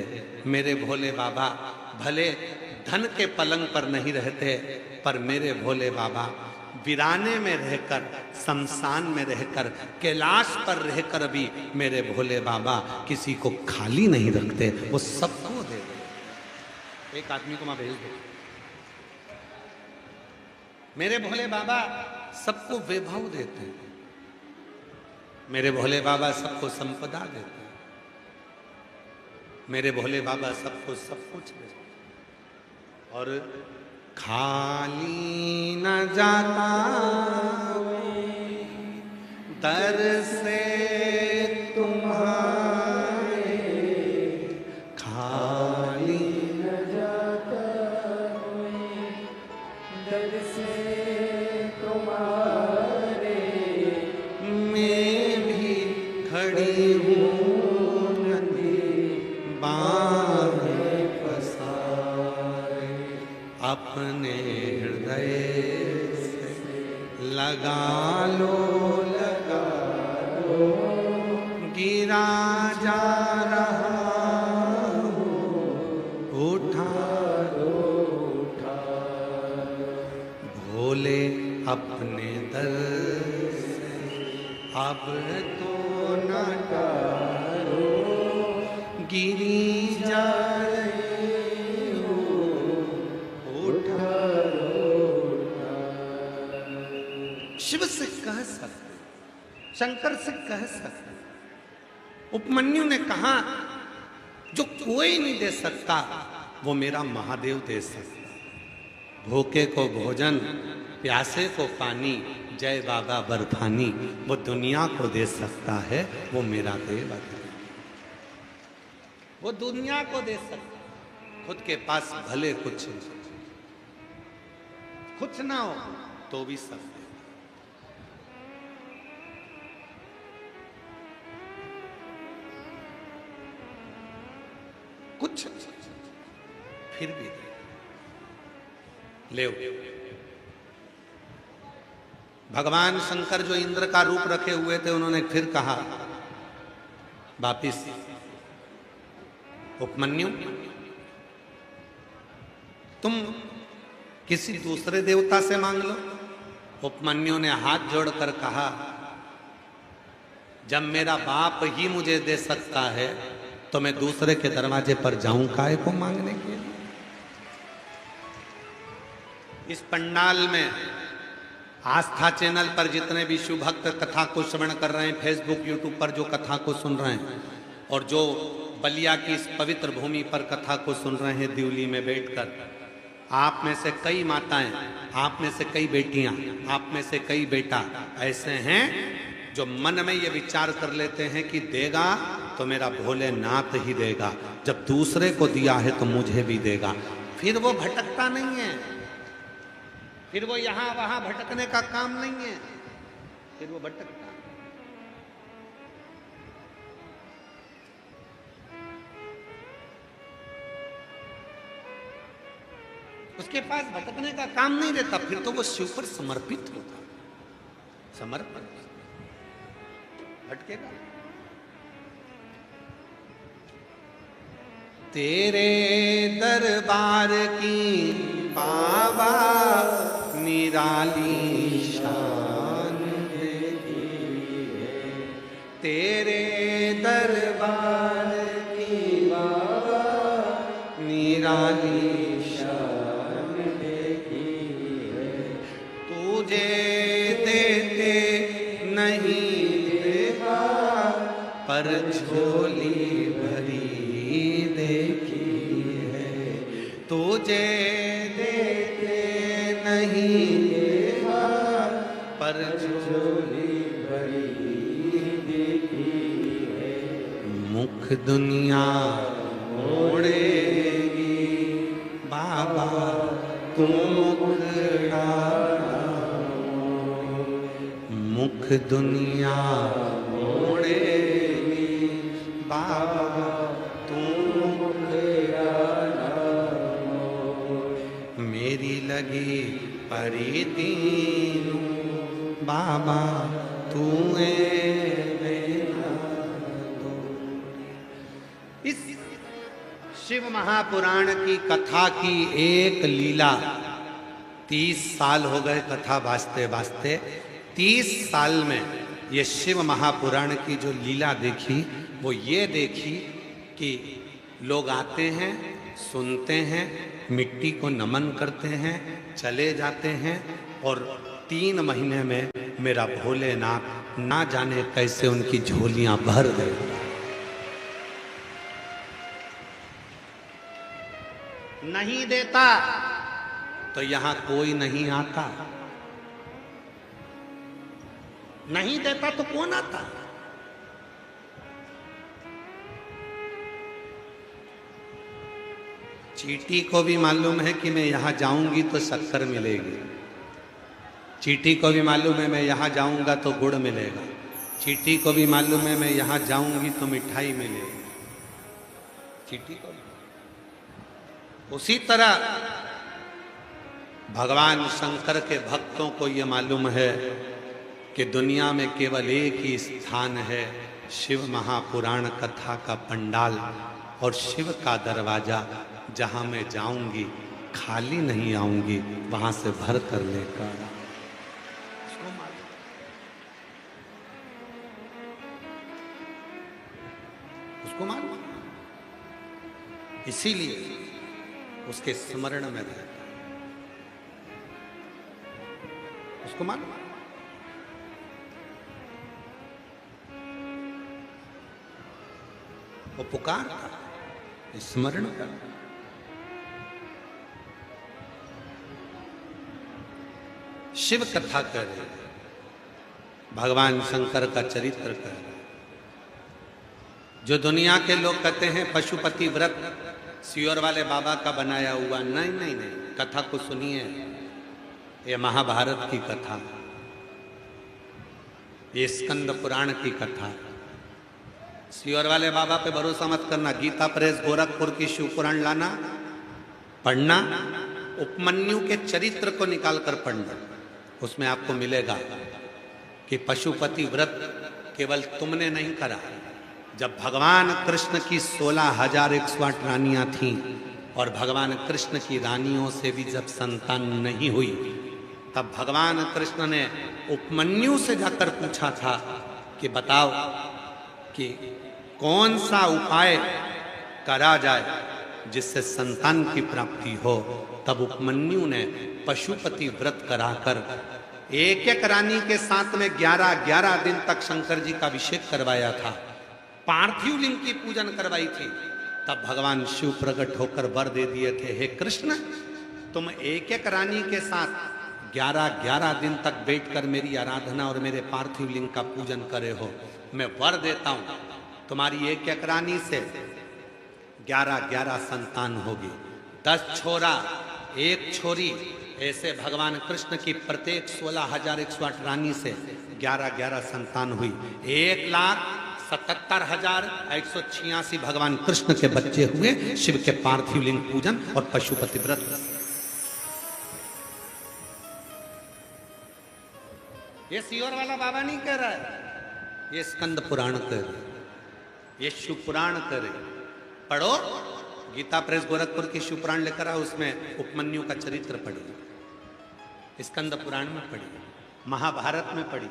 मेरे भोले बाबा भले धन के पलंग पर नहीं रहते, पर मेरे भोले बाबा वीराने में रहकर, शमशान में रहकर, कैलाश पर रहकर भी मेरे भोले बाबा किसी को खाली नहीं रखते, वो सबको दे दे। एक आदमी को मैं भेज दो। मेरे भोले बाबा सबको वैभव देते हैं, मेरे भोले बाबा सबको संपदा देते हैं, मेरे भोले बाबा सबको सब कुछ देते हैं। और खाली न जाता दर से तुम्हारे, खाली न जाता दर से तुम्हारे, मैं भी खड़ी हूँ अपने हृदय से लगा लो, लगा लो, गिरा जा रहा हूँ, उठा लो, उठा भोले अपने दर से अब तो न टालो, गिरी जा शिव से कह सकते, शंकर से कह सकते। उपमन्यु ने कहा, जो कोई नहीं दे सकता वो मेरा महादेव दे सकता। भूखे को भोजन, प्यासे को पानी, जय बाबा बर्फानी, वो दुनिया को दे सकता है, वो मेरा देव है। वो दुनिया को दे सकता, खुद के पास भले कुछ ना हो तो भी सब। कुछ फिर भी ले। भगवान शंकर जो इंद्र का रूप रखे हुए थे, उन्होंने फिर कहा वापिस, उपमन्यु तुम किसी दूसरे देवता से मांग लो। उपमन्यु ने हाथ जोड़कर कहा, जब मेरा बाप ही मुझे दे सकता है तो मैं दूसरे के दरवाजे पर जाऊं काहे को मांगने के लिए। इस पंडाल में आस्था चैनल पर जितने भी शिव भक्त कथा को श्रवण कर रहे हैं, फेसबुक यूट्यूब पर जो कथा को सुन रहे हैं, और जो बलिया की इस पवित्र भूमि पर कथा को सुन रहे हैं दिल्ली में बैठकर, आप में से कई माताएं, आप में से कई बेटियां, आप में से कई बेटा ऐसे हैं जो मन में ये विचार कर लेते हैं कि देगा तो मेरा भोलेनाथ ही देगा, जब दूसरे को दिया है तो मुझे भी देगा। फिर वो भटकता नहीं है, फिर वो यहां वहां भटकने का काम नहीं है, फिर वो भटकता। उसके पास भटकने का काम नहीं रहता, फिर तो वो शिव पर समर्पित होता, समर्पण भटकेगा। तेरे दरबार की बाबा निराली शान देखी है, तेरे दरबार की बाबा निराली शान देखी है, तुझे देते नहीं देगा पर झोली भरी देखी है, तुझे देते नहीं देगा पर झोली भरी देखी है। मुख दुनिया मोड़ेगी बाबा तुम मुखड़ा, मुख दुनिया मोड़ेगी बाबा तुम मुखड़ा, जिंदगी परी तीनू बाबा तू इस शिव महापुराण की कथा की एक लीला 30 साल हो गए कथा वास्ते वास्ते। 30 साल में ये शिव महापुराण की जो लीला देखी वो ये देखी कि लोग आते हैं, सुनते हैं, मिट्टी को नमन करते हैं, चले जाते हैं और 3 महीने में मेरा भोलेनाथ ना जाने कैसे उनकी झोलियां भर गए। नहीं देता तो यहां कोई नहीं आता, नहीं देता तो कौन आता? चींटी को भी मालूम है कि मैं यहां जाऊंगी तो शक्कर मिलेगी, चींटी को भी मालूम है मैं यहां जाऊंगा तो गुड़ मिलेगा, चींटी को भी मालूम है मैं यहां जाऊंगी तो मिठाई मिलेगी, चींटी को भी। उसी तरह भगवान शंकर के भक्तों को यह मालूम है कि दुनिया में केवल एक ही स्थान है, शिव महापुराण कथा का पंडाल और शिव का दरवाजा, जहां मैं जाऊंगी खाली नहीं आऊंगी, वहां से भर कर लेकर। उसको मालूम, इसीलिए उसके स्मरण में रहता, उसको मालूम। वो पुकारता, स्मरण करता। शिव कथा कर रहे, भगवान शंकर का चरित्र कर रहे। जो दुनिया के लोग कहते हैं पशुपति व्रत सियोर वाले बाबा का बनाया हुआ, नहीं नहीं नहीं, कथा को सुनिए। ये महाभारत की कथा, ये स्कंद पुराण की कथा। सियोर वाले बाबा पे भरोसा मत करना। गीता प्रेस गोरखपुर की शिव पुराण लाना, पढ़ना, उपमन्यु के चरित्र को निकाल कर पढ़ना। उसमें आपको मिलेगा कि पशुपति व्रत केवल तुमने नहीं करा। जब भगवान कृष्ण की 16,108 रानियां थीं और भगवान कृष्ण की रानियों से भी जब संतान नहीं हुई, तब भगवान कृष्ण ने उपमन्यु से जाकर पूछा था कि बताओ कि कौन सा उपाय करा जाए जिससे संतान की प्राप्ति हो। तब उपमन्यु ने पशुपति व्रत कराकर एक एक रानी के साथ में 11-11 दिन तक शंकर जी का अभिषेक करवाया था, पार्थिव लिंग की पूजन करवाई थी। तब भगवान शिव प्रकट होकर वर दे दिए थे, हे कृष्ण, तुम एक एक रानी के साथ 11-11 दिन तक बैठकर मेरी आराधना और मेरे पार्थिव लिंग का पूजन करे हो। मैं वर देता हूं, तुम्हारी एक एक रानी से 11-11 संतान होगी, 10 छोरा 1 छोरी। ऐसे भगवान कृष्ण की प्रत्येक 16,108 रानी से 11-11 संतान हुई। 1,77,186 भगवान कृष्ण के बच्चे हुए शिव के पार्थिव लिंग पूजन और पशुपति व्रत। ये सियोर वाला बाबा नहीं कह रहा है, ये स्कंद पुराण कह रहे, ये शिव पुराण कह रहे। पढ़ो, गीता प्रेस गोरखपुर की शिव पुराण लेकर आओ, उसमें उपमन्यु का चरित्र पढ़िए, स्कंद पुराण में पढ़िए, महाभारत में पढ़िए।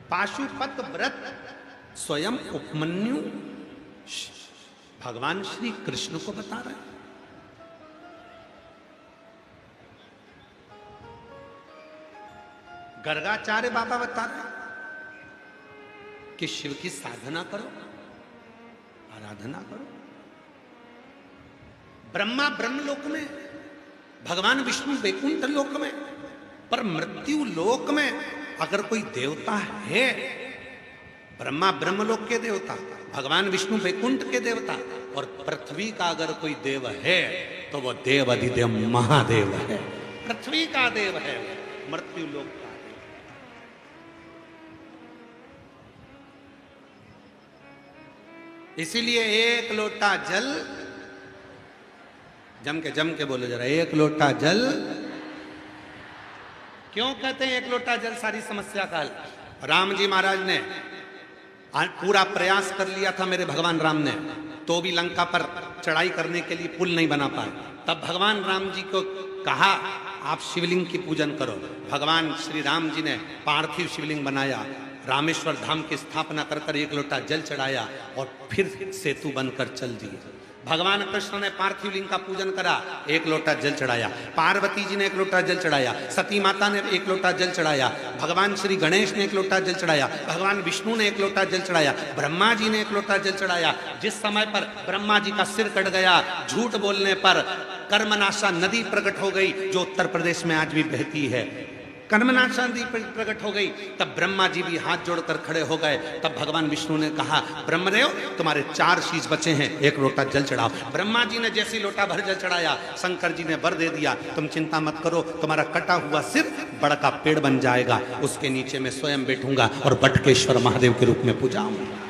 पाशुपत व्रत स्वयं उपमन्यु भगवान श्री कृष्ण को बता रहे हैं। गर्गाचार्य बाबा बता रहे कि शिव की साधना करो, आराधना करो। ब्रह्मा ब्रह्मलोक में, भगवान विष्णु वैकुंठ लोक में, पर मृत्यु लोक में अगर कोई देवता है, ब्रह्मा ब्रह्मलोक के देवता, भगवान विष्णु वैकुंठ के देवता, और पृथ्वी का अगर कोई देव है तो वो देव अधिदेव महादेव है, पृथ्वी का देव है, मृत्यु लोक का। इसीलिए एक लोटा जल जम के बोलो जरा, एक लोटा जल। क्यों कहते हैं एक लोटा जल सारी समस्या का हल? राम जी महाराज ने पूरा प्रयास कर लिया था, मेरे भगवान राम ने, तो भी लंका पर चढ़ाई करने के लिए पुल नहीं बना पाए। तब भगवान राम जी को कहा आप शिवलिंग की पूजन करो। भगवान श्री राम जी ने पार्थिव शिवलिंग बनाया, रामेश्वर धाम की स्थापना कर कर एक लोटा जल चढ़ाया और फिर सेतु बनकर चल दिए। भगवान कृष्ण ने पार्थिव लिंग का पूजन करा, एक लोटा जल चढ़ाया। पार्वती जी ने एक लोटा जल चढ़ाया, सती माता ने एक लोटा जल चढ़ाया, भगवान श्री गणेश ने एक लोटा जल चढ़ाया, भगवान विष्णु ने एक लोटा जल चढ़ाया, ब्रह्मा जी ने एक लोटा जल चढ़ाया। जिस समय पर ब्रह्मा जी का सिर कट गया, झूठ बोलने पर कर्मनाशा नदी प्रकट हो गई, जो उत्तर प्रदेश में आज भी बहती है, कर्मनाशा नदी प्रकट हो गई। तब ब्रह्मा जी भी हाथ जोड़कर खड़े हो गए। तब भगवान विष्णु ने कहा ब्रह्मदेव तुम्हारे 4 शीश बचे हैं, एक लोटा जल चढ़ाओ। ब्रह्मा जी ने जैसी लोटा भर जल चढ़ाया, शंकर जी ने वर दे दिया, तुम चिंता मत करो, तुम्हारा कटा हुआ सिर बड़ा पेड़ बन जाएगा, उसके नीचे मैं स्वयं बैठूंगा और बटकेश्वर महादेव के रूप में पूजाऊंगा।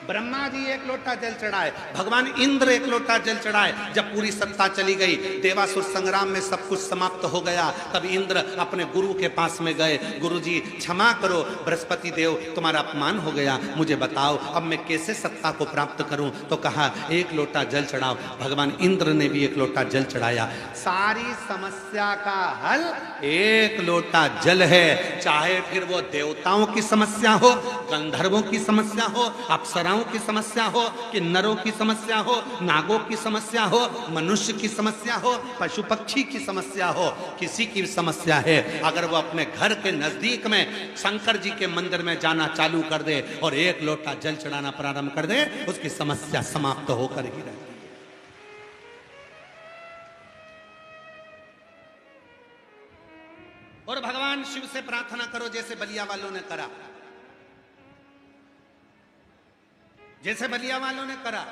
ब्रह्मा जी एक लोटा जल चढ़ाए, भगवान इंद्र एक लोटा जल चढ़ाए। जब पूरी सत्ता चली गई, देवासुर संग्राम में सब कुछ समाप्त हो गया, तब इंद्र अपने गुरु के पास में गए, गुरु जी क्षमा करो, बृहस्पति देव तुम्हारा अपमान हो गया, मुझे बताओ अब मैं कैसे सत्ता को प्राप्त करूं। तो कहा एक लोटा जल चढ़ाओ। भगवान इंद्र ने भी एक लोटा जल चढ़ाया। सारी समस्या का हल एक लोटा जल है, चाहे फिर वो देवताओं की समस्या हो, गंधर्वों की समस्या हो, अप्सराओं की समस्या हो, कि नरों की समस्या हो, नागों की समस्या हो, मनुष्य की समस्या हो, पशु पक्षी की समस्या हो, किसी की समस्या है, अगर वो अपने घर के नजदीक में शंकर जी के मंदिर में जाना चालू कर दे और एक लोटा जल चढ़ाना प्रारंभ कर दे, उसकी समस्या समाप्त होकर ही रहेगी। और भगवान शिव से प्रार्थना करो जैसे बलिया वालों ने करा, जैसे बलिया वालों ने करा।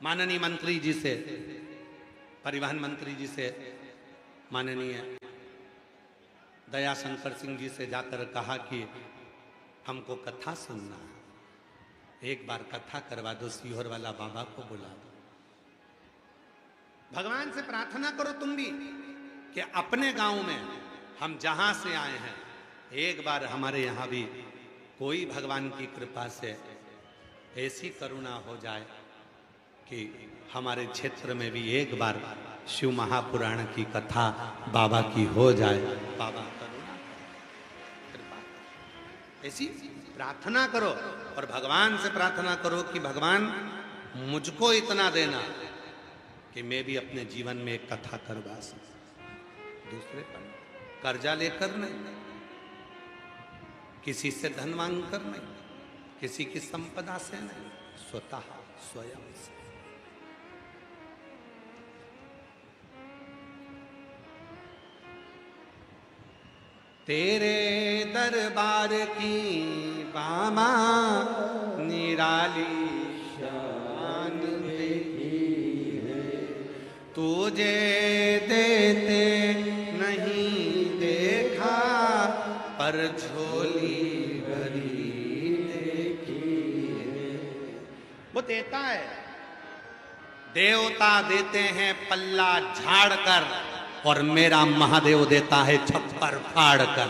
माननीय मंत्री जी से, परिवहन मंत्री जी से, माननीय दयाशंकर सिंह जी से जाकर कहा कि हमको कथा सुनना है, एक बार कथा करवा दो, सीहोर वाला बाबा को बुला दो। भगवान से प्रार्थना करो तुम भी कि अपने गांव में हम जहां से आए हैं, एक बार हमारे यहां भी कोई भगवान की कृपा से ऐसी करुणा हो जाए कि हमारे क्षेत्र में भी एक बार शिव महापुराण की कथा बाबा की हो जाए। बाबा करुणा कृपा, ऐसी प्रार्थना करो और भगवान से प्रार्थना करो कि भगवान मुझको इतना देना कि मैं भी अपने जीवन में एक कथा करवा सकूं। दूसरे पर कर्जा लेकर नहीं, किसी से धन मांग कर नहीं, किसी की संपदा से नहीं, स्वतः स्वयं से। तेरे दरबार की बामा निराली शान देखी है, तुझे देते नहीं देखा पर झोली भरी वो देता है। देवता देते हैं पल्ला झाड़ कर और मेरा महादेव देता है छप्पर फाड़ कर।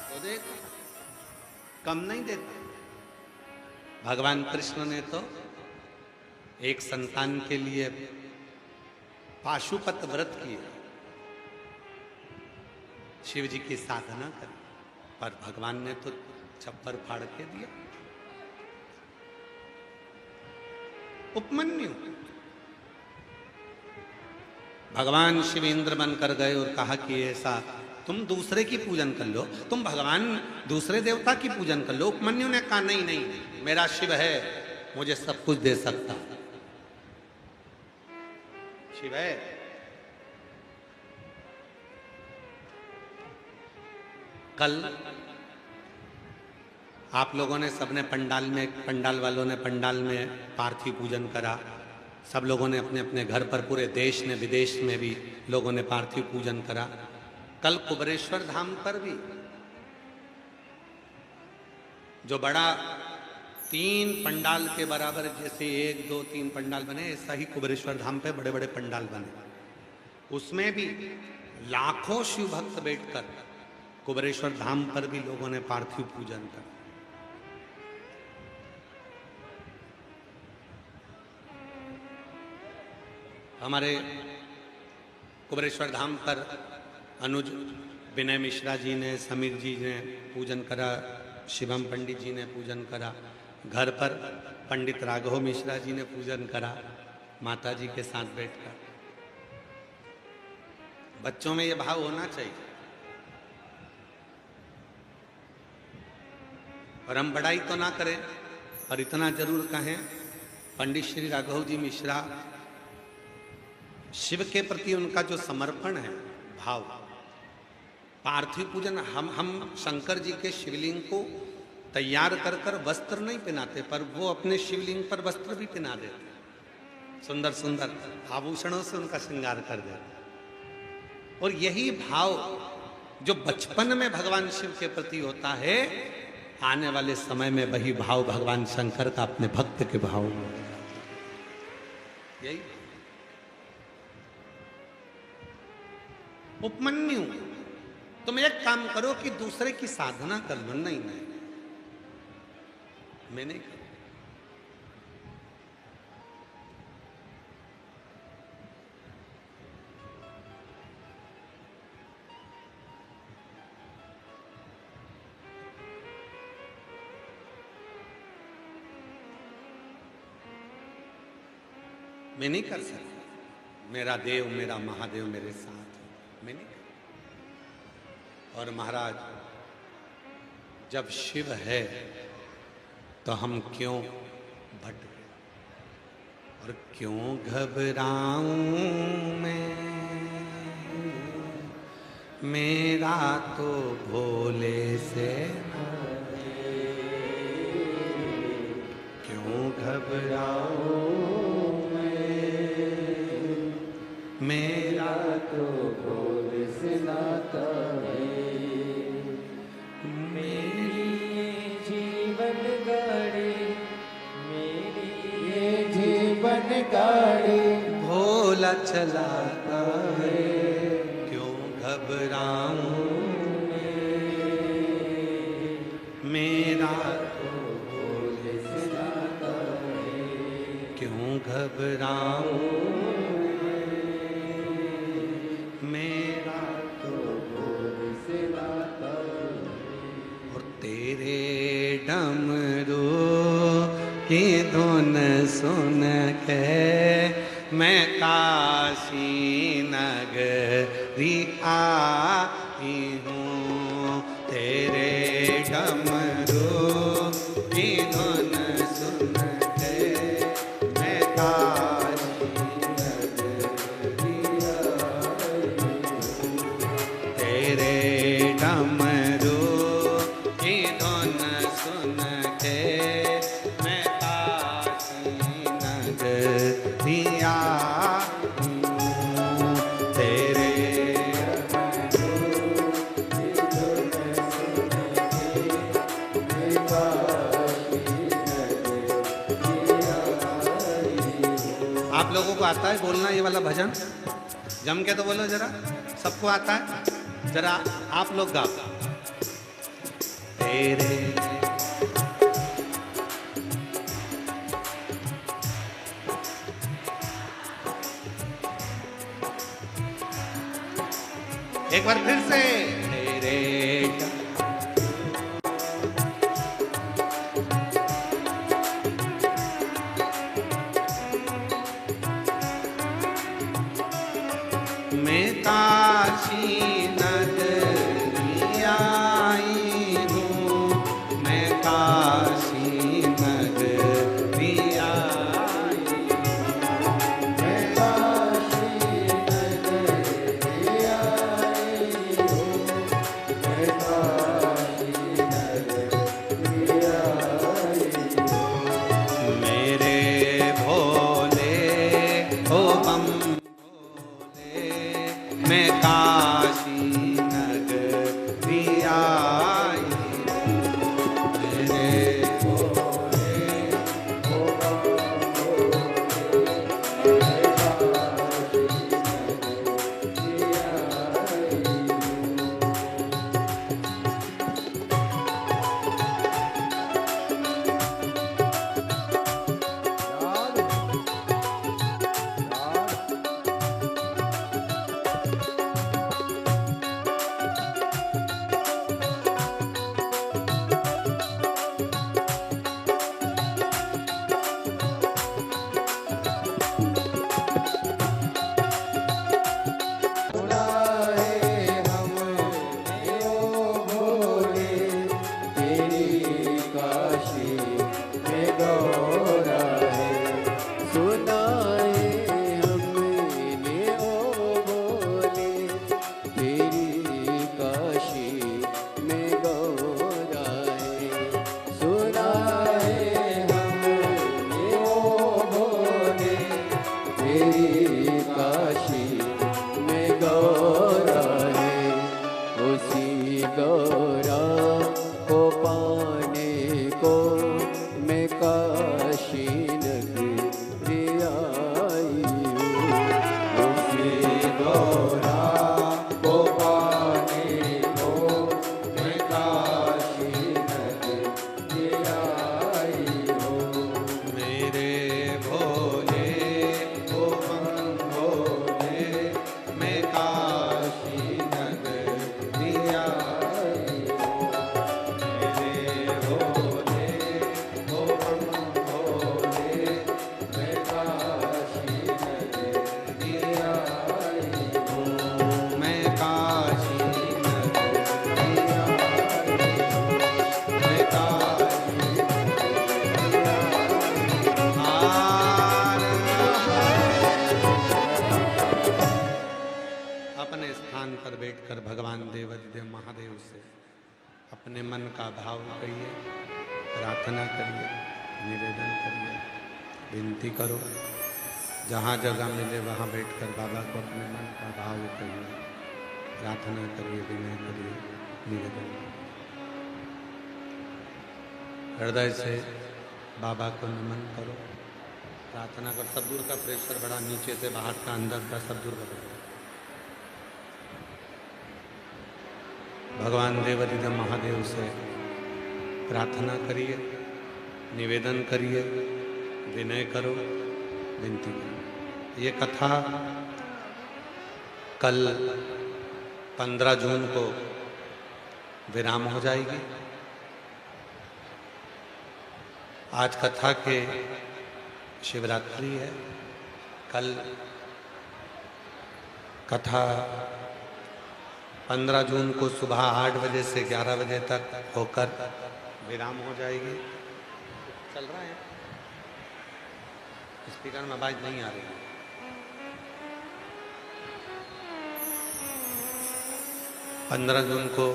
तो देखो कम नहीं देता। भगवान कृष्ण ने तो एक संतान के लिए पाशुपत व्रत किया, शिव जी की साधना करी, पर भगवान ने तो छप्पर फाड़ के दिया। उपमन्यु भगवान शिव इंद्र बनकर गए और कहा कि ऐसा तुम दूसरे की पूजन कर लो, तुम भगवान दूसरे देवता की पूजन कर लो। उपमन्यु ने कहा नहीं नहीं, मेरा शिव है, मुझे सब कुछ दे सकता, शिव है। कल आप लोगों ने सबने पंडाल वालों ने पंडाल में पार्थिव पूजन करा, सब लोगों ने अपने अपने घर पर, पूरे देश ने विदेश में भी लोगों ने पार्थिव पूजन करा। कल कुबरेश्वर धाम पर भी जो बड़ा 3 पंडाल के बराबर, जैसे 1 2 3 पंडाल बने, ऐसा ही कुबेरेश्वर धाम पे बड़े बड़े पंडाल बने। उसमें भी लाखों शिव भक्त बैठकर कुबेरेश्वर धाम पर भी लोगों ने पार्थिव पूजन कर। हमारे कुबेरेश्वर धाम पर अनुज विनय मिश्रा जी ने, समीर जी ने पूजन करा, शिवम पंडित जी ने पूजन करा। घर पर पंडित राघव मिश्रा जी ने पूजन करा माता जी के साथ बैठकर। बच्चों में ये भाव होना चाहिए। और हम बड़ाई तो ना करें, पर इतना जरूर कहें, पंडित श्री राघव जी मिश्रा, शिव के प्रति उनका जो समर्पण है, भाव, पार्थिव पूजन, हम शंकर जी के शिवलिंग को तैयार कर कर वस्त्र नहीं पहनाते, पर वो अपने शिवलिंग पर वस्त्र भी पहना देते, सुंदर सुंदर आभूषणों से उनका श्रृंगार कर देते। और यही भाव जो बचपन में भगवान शिव के प्रति होता है, आने वाले समय में वही भाव भगवान शंकर का अपने भक्त के भाव में। यही उपमन्यु, तुम एक काम करो कि दूसरे की साधना कर लो। नहीं, मैं नहीं करूं। मैं नहीं कर सकता। मेरा देव, मेरा महादेव मेरे साथ है, मैं नहीं कर। और महाराज, जब शिव है तो हम क्यों भटके और क्यों घबराऊं मैं? मेरा तो भोले से क्यों घबराऊं मेरा तो भोले से नाता है। मेरी ये जीवन गाड़ी, मेरी ये जीवन गाड़ी, भोला चलाता है, क्यों घबराऊं मेरा तो भोले से नाता है। क्यों घबराऊं मेरा तो भोले से नाता है। और तेरे डमरू की धुन सुन के मैं काशी नगरी आई हूँ। तेरे डमरू की धुन सुन के मैं काशी नगरी आई हूँ। तेरे डमरू की धुन सुन के मैं काशी नगरी आई हूँ। तेरे आप लोगों को आता है बोलना ये वाला भजन? जम के तो बोलो जरा, सबको आता है? जरा आप लोग गाओ। तेरे एक बार फिर से, तेरे मैं काशी नगरी आई हूँ। मैं काशी नगरी आई हूँ। मैं काशी नगरी आई हूँ। मैं काशी नगरी आई हूँ। मेरे भोले ओ बम मैं काशी नगरी आई हूँ। मेरे भोले गौरा को पाने को मैं काशी नगरी आई हूँ। श्री गौरा को पाने को मैं काशी नगरी आई हूँ। मेरे भोले को मन भोले मैं काशी नगरी आई हूँ। मेरे भोले को मन भोले मैं काशी नगरी आई हूँ। मैं काशी नगरी आई हूँ। मैं काशी अपने स्थान पर बैठकर भगवान देवाधिदेव महादेव से अपने मन का भाव कहिए, प्रार्थना करिए, निवेदन करिए, विनती करो। जहाँ जगह मिले वहाँ बैठकर बाबा को अपने मन का भाव कहिए, प्रार्थना करिए, विनय करिए, निवेदन करिए। हृदय से बाबा को नमन करो, प्रार्थना कर। सब दूर का प्रेशर बड़ा, नीचे से बाहर का, अंदर का, सब दूर का। भगवान देवाधिदेव महादेव से प्रार्थना करिए, निवेदन करिए, विनय करो, विनती करो। ये कथा कल 15 जून को विराम हो जाएगी। आज कथा के शिवरात्रि है। कल कथा 15 जून को सुबह 8 बजे से 11 बजे तक होकर विराम हो जाएगी। चल रहा है, स्पीकर में आवाज नहीं आ रही है। पंद्रह जून को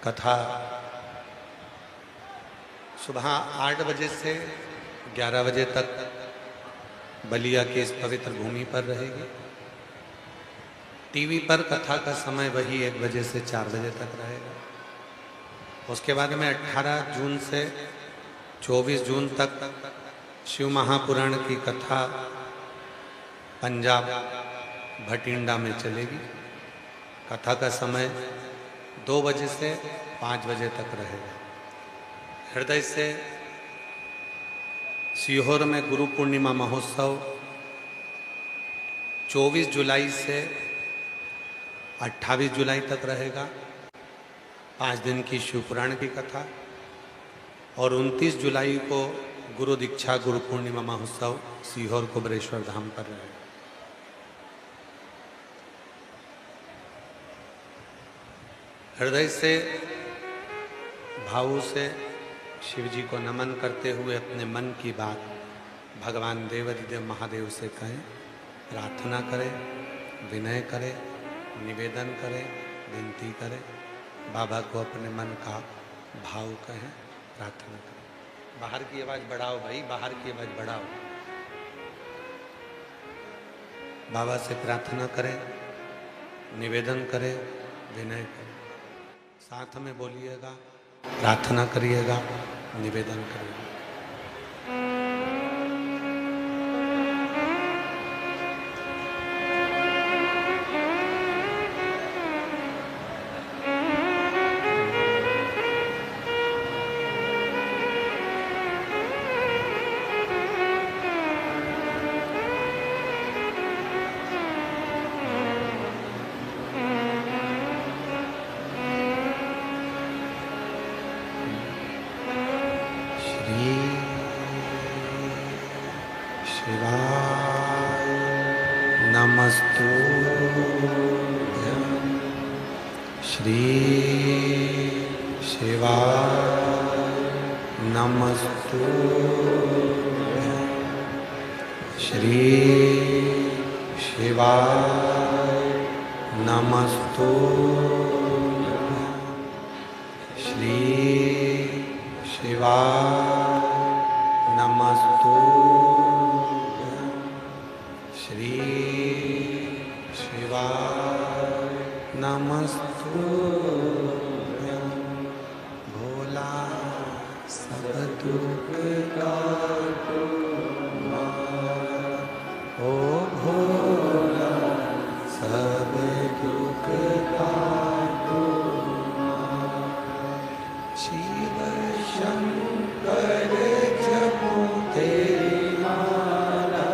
कथा सुबह 8 बजे से 11 बजे तक बलिया की इस पवित्र भूमि पर रहेगी। टीवी पर कथा का समय वही 1 बजे से 4 बजे तक रहेगा। उसके बाद में 18 जून से 24 जून तक शिव महापुराण की कथा पंजाब भटिंडा में चलेगी। कथा का समय 2 बजे से 5 बजे तक रहेगा। हृदय से सीहोर में गुरु पूर्णिमा महोत्सव 24 जुलाई से 28 जुलाई तक रहेगा। 5 दिन की शिवपुराण की कथा। और 29 जुलाई को गुरु दीक्षा गुरु पूर्णिमा महोत्सव सीहोर कुबरेश्वर धाम पर रहेगा। हृदय से भावों से शिव जी को नमन करते हुए अपने मन की बात भगवान देवाधिदेव महादेव से कहें, प्रार्थना करें, विनय करें, निवेदन करें, विनती करें। बाबा को अपने मन का भाव कहें, प्रार्थना करें। बाहर की आवाज़ बढ़ाओ भाई, बाहर की आवाज़ बढ़ाओ। बाबा से प्रार्थना करें, निवेदन करें, विनय करें। साथ में बोलिएगा, प्रार्थना करिएगा, निवेदन करिएगा। श्री शिवाय नमस्तुभ्यं। श्री शिवाय नमस्तुभ्यं। श्री शिवाय नमस्तुभ्यं। श्री शिवाय नमस्तुभ्यं। नमस्तुभ्यं भोला सब दुख काटो मारा। ओ भोला सब दुख काटो मारा। शिव शंकर जपो तेरी माला,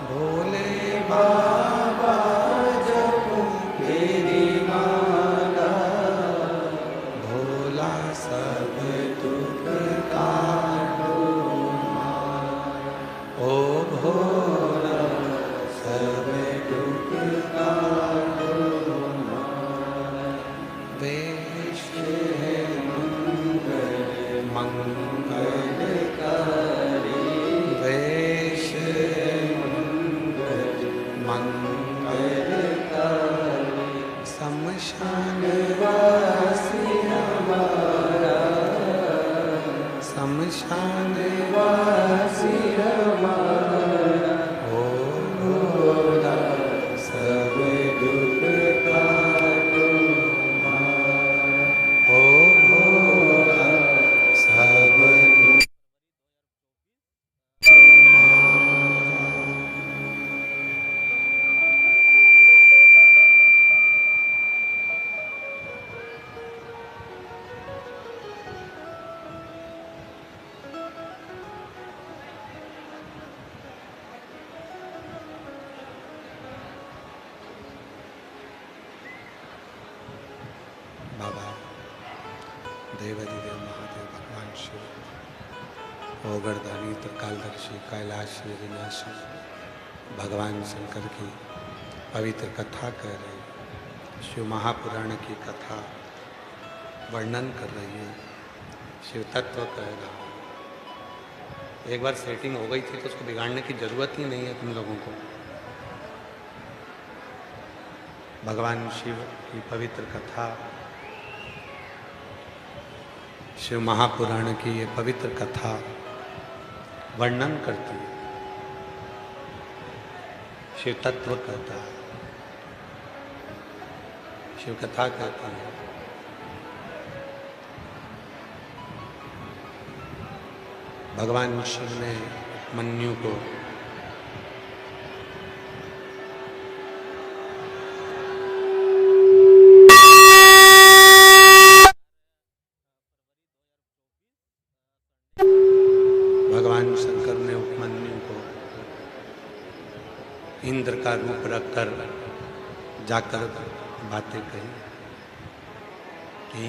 भोले बाबा जपो तेरी माला, भोला सब दुख काटो मारा। ओ भोला सब दुख काटो मारा। वेश है मंगलकारी, वेश मंगलकारी, शमशान वासी हमारा, शमशान वासी हमारा। ओ भोला सब दुख काटो मारा। ओ भोला सब दुख बाबा देवाधिदेव महादेव भगवान शिव, ओगरदानी त्रिकालदर्शी कैलाशी विनाशी भगवान शंकर की पवित्र कथा कह रहे हैं। शिव महापुराण की कथा वर्णन कर रही है, शिव तत्व कह रहा है। एक बार सेटिंग हो गई थी तो उसको बिगाड़ने की जरूरत ही नहीं है तुम लोगों को। भगवान शिव की पवित्र कथा, शिव महापुराण की ये पवित्र कथा वर्णन करती है, शिव तत्व कहता है, शिव कथा कहती है। भगवान शिव ने मन्यु को भगवान शंकर ने उपमन्यु को इंद्र का रूप रखकर जाकर बातें कही कि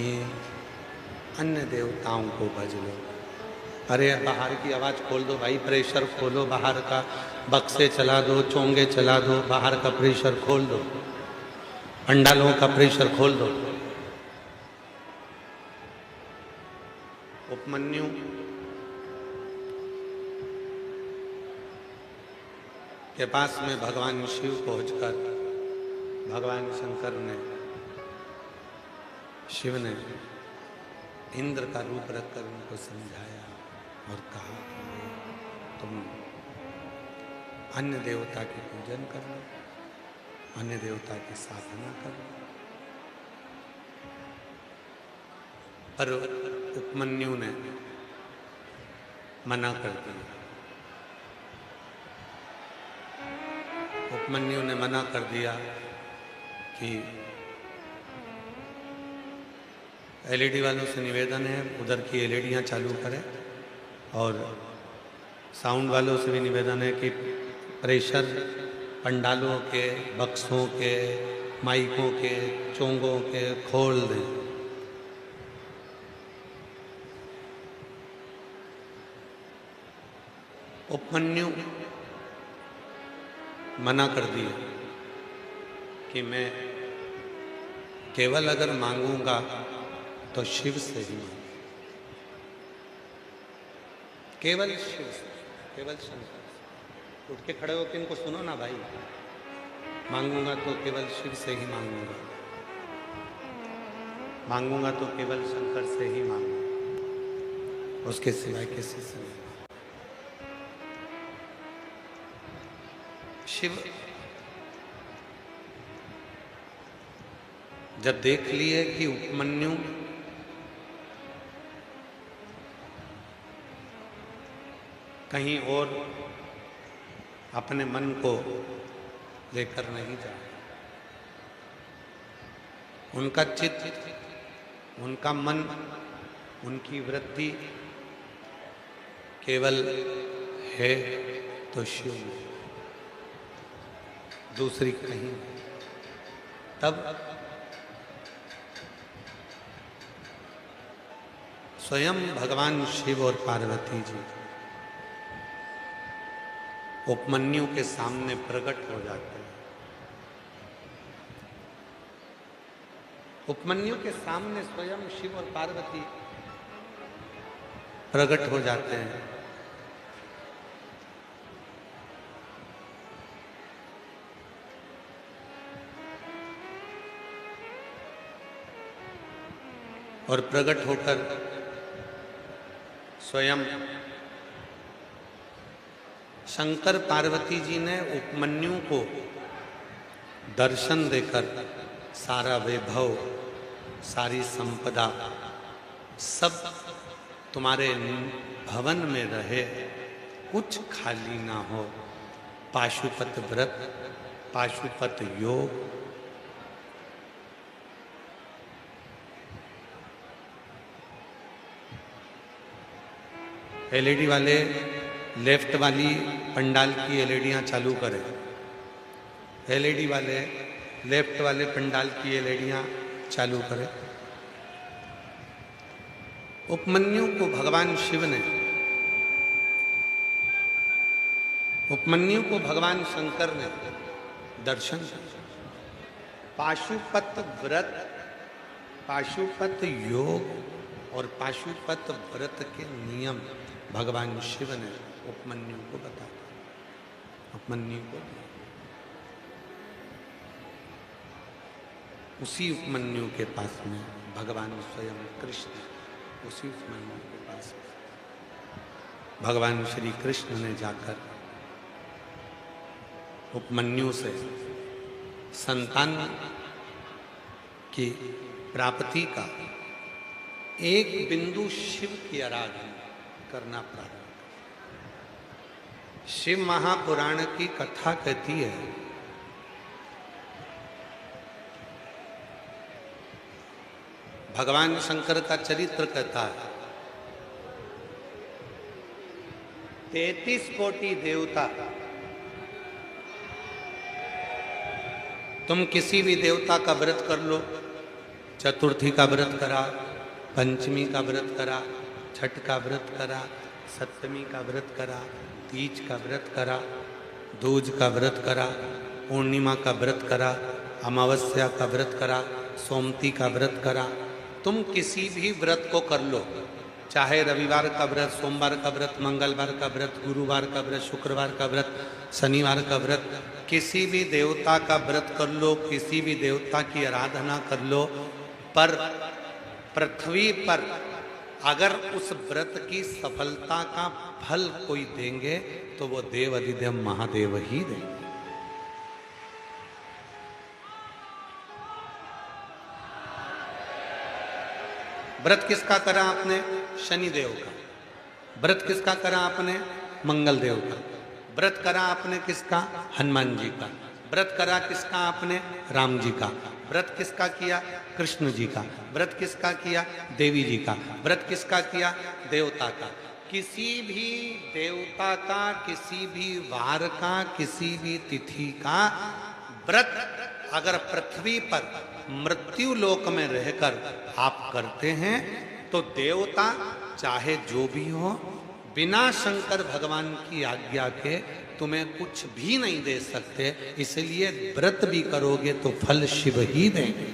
अन्य देवताओं को भज लो। अरे बाहर की आवाज़ खोल दो भाई, प्रेशर खोलो बाहर का, बक्से चला दो, चोंगे चला दो, बाहर का प्रेशर खोल दो, पंडालों का प्रेशर खोल दो। उपमन्यु के पास में भगवान शिव पहुंचकर भगवान शंकर ने, शिव ने इंद्र का रूप रखकर उनको समझाया और कहा तुम अन्य देवता के पूजन करो, अन्य देवता की साधना करो। पर उपमन्यु ने मना कर दिया। उपमन्यु ने मना कर दिया कि एलईडी वालों से निवेदन है उधर की एलईडियाँ चालू करें, और साउंड वालों से भी निवेदन है कि प्रेशर पंडालों के, बक्सों के, माइकों के, चोंगों के खोल दें। उपमन्यु मना कर दिया कि मैं केवल अगर मांगूंगा तो शिव से ही मांगूंगा, केवल शिव से, केवल शंकर से। उठ के खड़े होकर इनको सुनो ना भाई, मांगूंगा तो केवल शिव से ही मांगूंगा, मांगूंगा तो केवल शंकर से ही मांगूंगा, उसके सिवाय किसी से नहीं। शिव जब देख लिए कि उपमन्यु कहीं और अपने मन को लेकर नहीं जा, उनका चित्त, उनका मन, उनकी वृत्ति केवल है तो शिव में, दूसरी कहीं। तब स्वयं भगवान शिव और पार्वती जी उपमन्यु के सामने प्रकट हो जाते हैं। उपमन्यु के सामने स्वयं शिव और पार्वती प्रकट हो जाते हैं। और प्रकट होकर स्वयं शंकर पार्वती जी ने उपमन्यु को दर्शन देकर सारा वैभव, सारी संपदा सब तुम्हारे भवन में रहे, कुछ खाली ना हो। पाशुपत व्रत, पाशुपत योग, एलईडी वाले लेफ्ट वाली पंडाल की एलईडियां चालू करें। एलईडी वाले लेफ्ट वाले पंडाल की एलईडियां चालू करें। उपमन्यु को भगवान शिव ने, उपमन्यु को भगवान शंकर ने दर्शन दिया। पाशुपत व्रत, पाशुपत योग और पाशुपत व्रत के नियम भगवान शिव ने उपमन्यु को बताया, उपमन्यु को दिया। उसी उपमन्यु के पास में भगवान स्वयं कृष्ण, उसी उपमन्यु के पास में भगवान श्री कृष्ण ने जाकर उपमन्यु से संतान की प्राप्ति का एक बिंदु शिव की आराधना करना प्रारंभ। शिव महापुराण की कथा कहती है भगवान शंकर का चरित्र कहता है 33 कोटि देवता, तुम किसी भी देवता का व्रत कर लो, चतुर्थी का व्रत करा, पंचमी का व्रत करा, छठ का व्रत करा, सप्तमी का व्रत करा, तीज का व्रत करा, दूज का व्रत करा, पूर्णिमा का व्रत करा, अमावस्या का व्रत करा, सोमती का व्रत करा, तुम किसी भी व्रत को कर लो, चाहे रविवार का व्रत, सोमवार का व्रत, मंगलवार का व्रत, गुरुवार का व्रत, शुक्रवार का व्रत, शनिवार का व्रत, किसी भी देवता का व्रत कर लो, किसी भी देवता की आराधना कर लो, पर पृथ्वी पर अगर उस व्रत की सफलता का फल कोई देंगे तो वो देव अधिदेव महादेव ही देंगे। व्रत किसका करा आपने? शनिदेव का। व्रत किसका करा आपने? मंगल देव का। व्रत करा आपने किसका? हनुमान जी का। व्रत करा किसका आपने? राम जी का। व्रत किसका किया? कृष्ण जी का। व्रत किसका किया? देवी जी का। व्रत किसका किया? देवता का। किसी भी देवता का, किसी भी वार का, किसी भी तिथि का व्रत अगर पृथ्वी पर मृत्यु लोक में रहकर आप करते हैं तो देवता चाहे जो भी हो, बिना शंकर भगवान की आज्ञा के तुम्हें कुछ भी नहीं दे सकते। इसलिए व्रत भी करोगे तो फल शिव ही देंगे।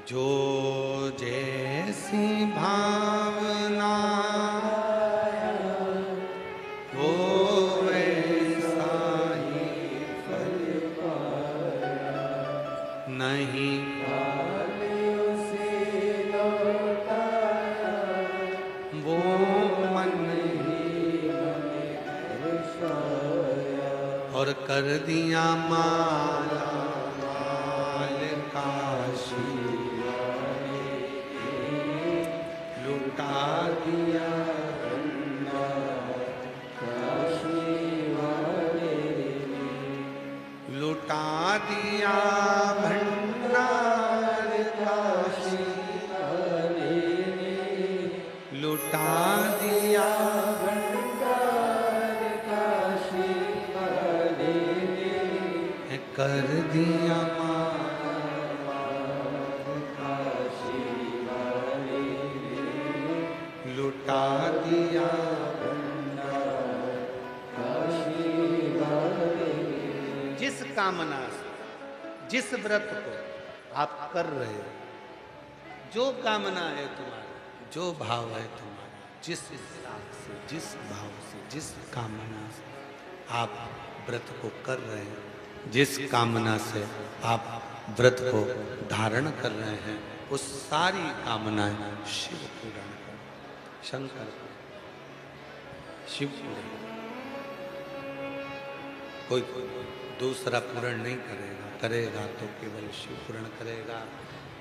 जो जैसी भावना वो वैसा ही फल पाया, नहीं वो मन ही और कर दिया माला माल काशी लुटा दिया लुटा दिया भंडार काशी लुटा दिया भंडार काशी कर दिया काशी लुटा दिया जिस कामना से जिस व्रत को आप कर रहे हो, जो कामना है तुम्हारी, जो भाव है तुम्हारा, जिस हिसाब से, जिस भाव से, जिस कामना से आप व्रत को कर रहे हैं, जिस कामना से आप व्रत को धारण कर रहे हैं, उस सारी कामनाएं शिव पूर्ण कर, शंकर शिव पूर्ण, कोई दूसरा पूर्ण नहीं करेगा, करेगा तो केवल शिव पूर्ण करेगा,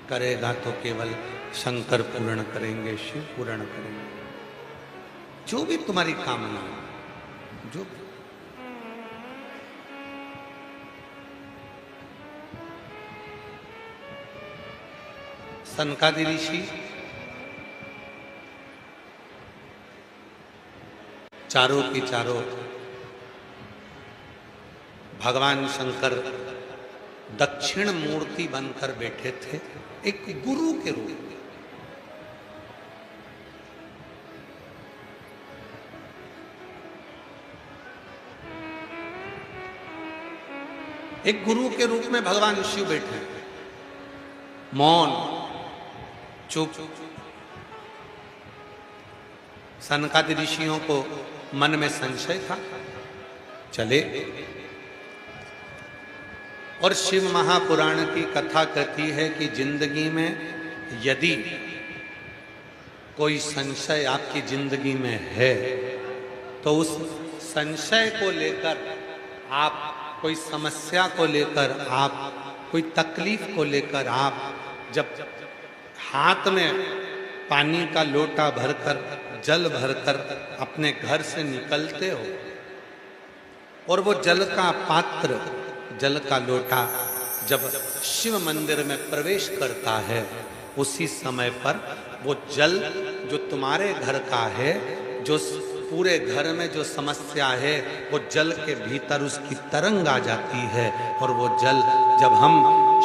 करेगा तो केवल शंकर पूर्ण करेंगे, शिव पूर्ण करेंगे। जो भी तुम्हारी कामना है, जो भी सनकादि ऋषि चारों की चारों भगवान शंकर दक्षिण मूर्ति बनकर बैठे थे, एक गुरु के रूप में। एक गुरु के रूप में भगवान शिव बैठे, मौन, चुप। सनकादि ऋषियों को मन में संशय था, चले। और शिव महापुराण की कथा कहती है कि जिंदगी में यदि कोई संशय आपकी जिंदगी में है, तो उस संशय को लेकर आप, कोई समस्या को लेकर आप, कोई तकलीफ को लेकर आप जब हाथ में पानी का लोटा भरकर, जल भरकर अपने घर से निकलते हो, और वो जल का पात्र, जल का लोटा जब शिव मंदिर में प्रवेश करता है, उसी समय पर वो जल जो तुम्हारे घर का है, जो पूरे घर में जो समस्या है, वो जल के भीतर उसकी तरंग आ जाती है। और वो जल जब हम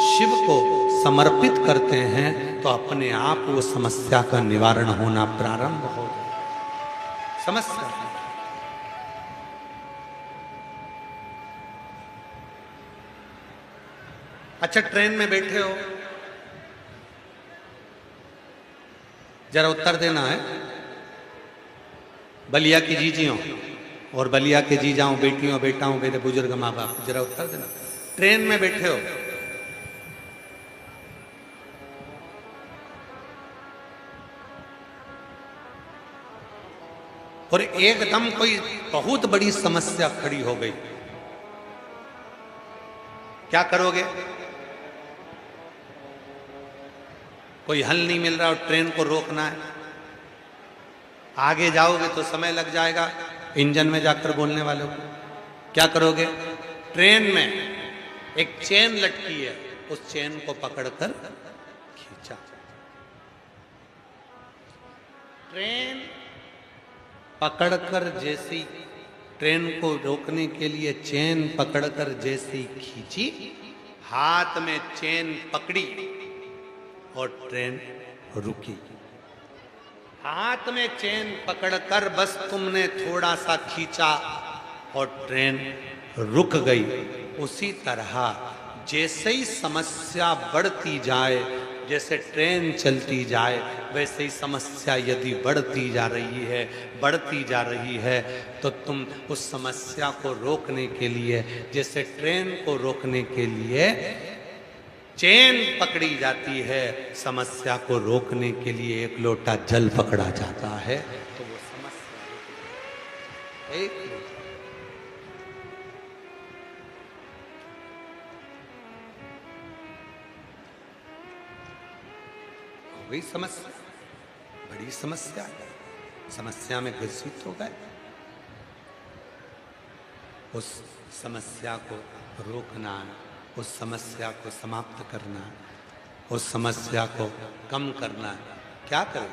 शिव को समर्पित करते हैं, तो अपने आप वो समस्या का निवारण होना प्रारंभ हो जाता है। समस्या अच्छा, ट्रेन में बैठे हो, जरा उत्तर देना है। बलिया की जीजियों और बलिया के जीजाओं, बेटियों, बेटाओं, मेरे बुजुर्ग माँ बाप, जरा उत्तर देना। ट्रेन में बैठे हो, और एकदम कोई बहुत बड़ी समस्या खड़ी हो गई, क्या करोगे? कोई हल नहीं मिल रहा और ट्रेन को रोकना है। आगे जाओगे तो समय लग जाएगा इंजन में जाकर बोलने वालों को। क्या करोगे? ट्रेन में एक चेन लटकी है, उस चेन को पकड़कर खींचा। ट्रेन पकड़कर जैसी, ट्रेन को रोकने के लिए चेन पकड़कर जैसी खींची, हाथ में चेन पकड़ी और ट्रेन रुकी। हाथ में चेन पकड़कर बस तुमने थोड़ा सा खींचा और ट्रेन रुक गई। उसी तरह जैसे ही समस्या बढ़ती जाए, जैसे ट्रेन चलती जाए, वैसे ही समस्या यदि बढ़ती जा रही है तो तुम उस समस्या को रोकने के लिए, जैसे ट्रेन को रोकने के लिए चेन पकड़ी जाती है, समस्या को रोकने के लिए एक लोटा जल पकड़ा जाता है, तो वो समस्या एक गई समस्या, बड़ी समस्या है, समस्या में ग्रसित हो गए। उस समस्या को रोकना, उस समस्या को समाप्त करना, उस समस्या को कम करना। क्या करें?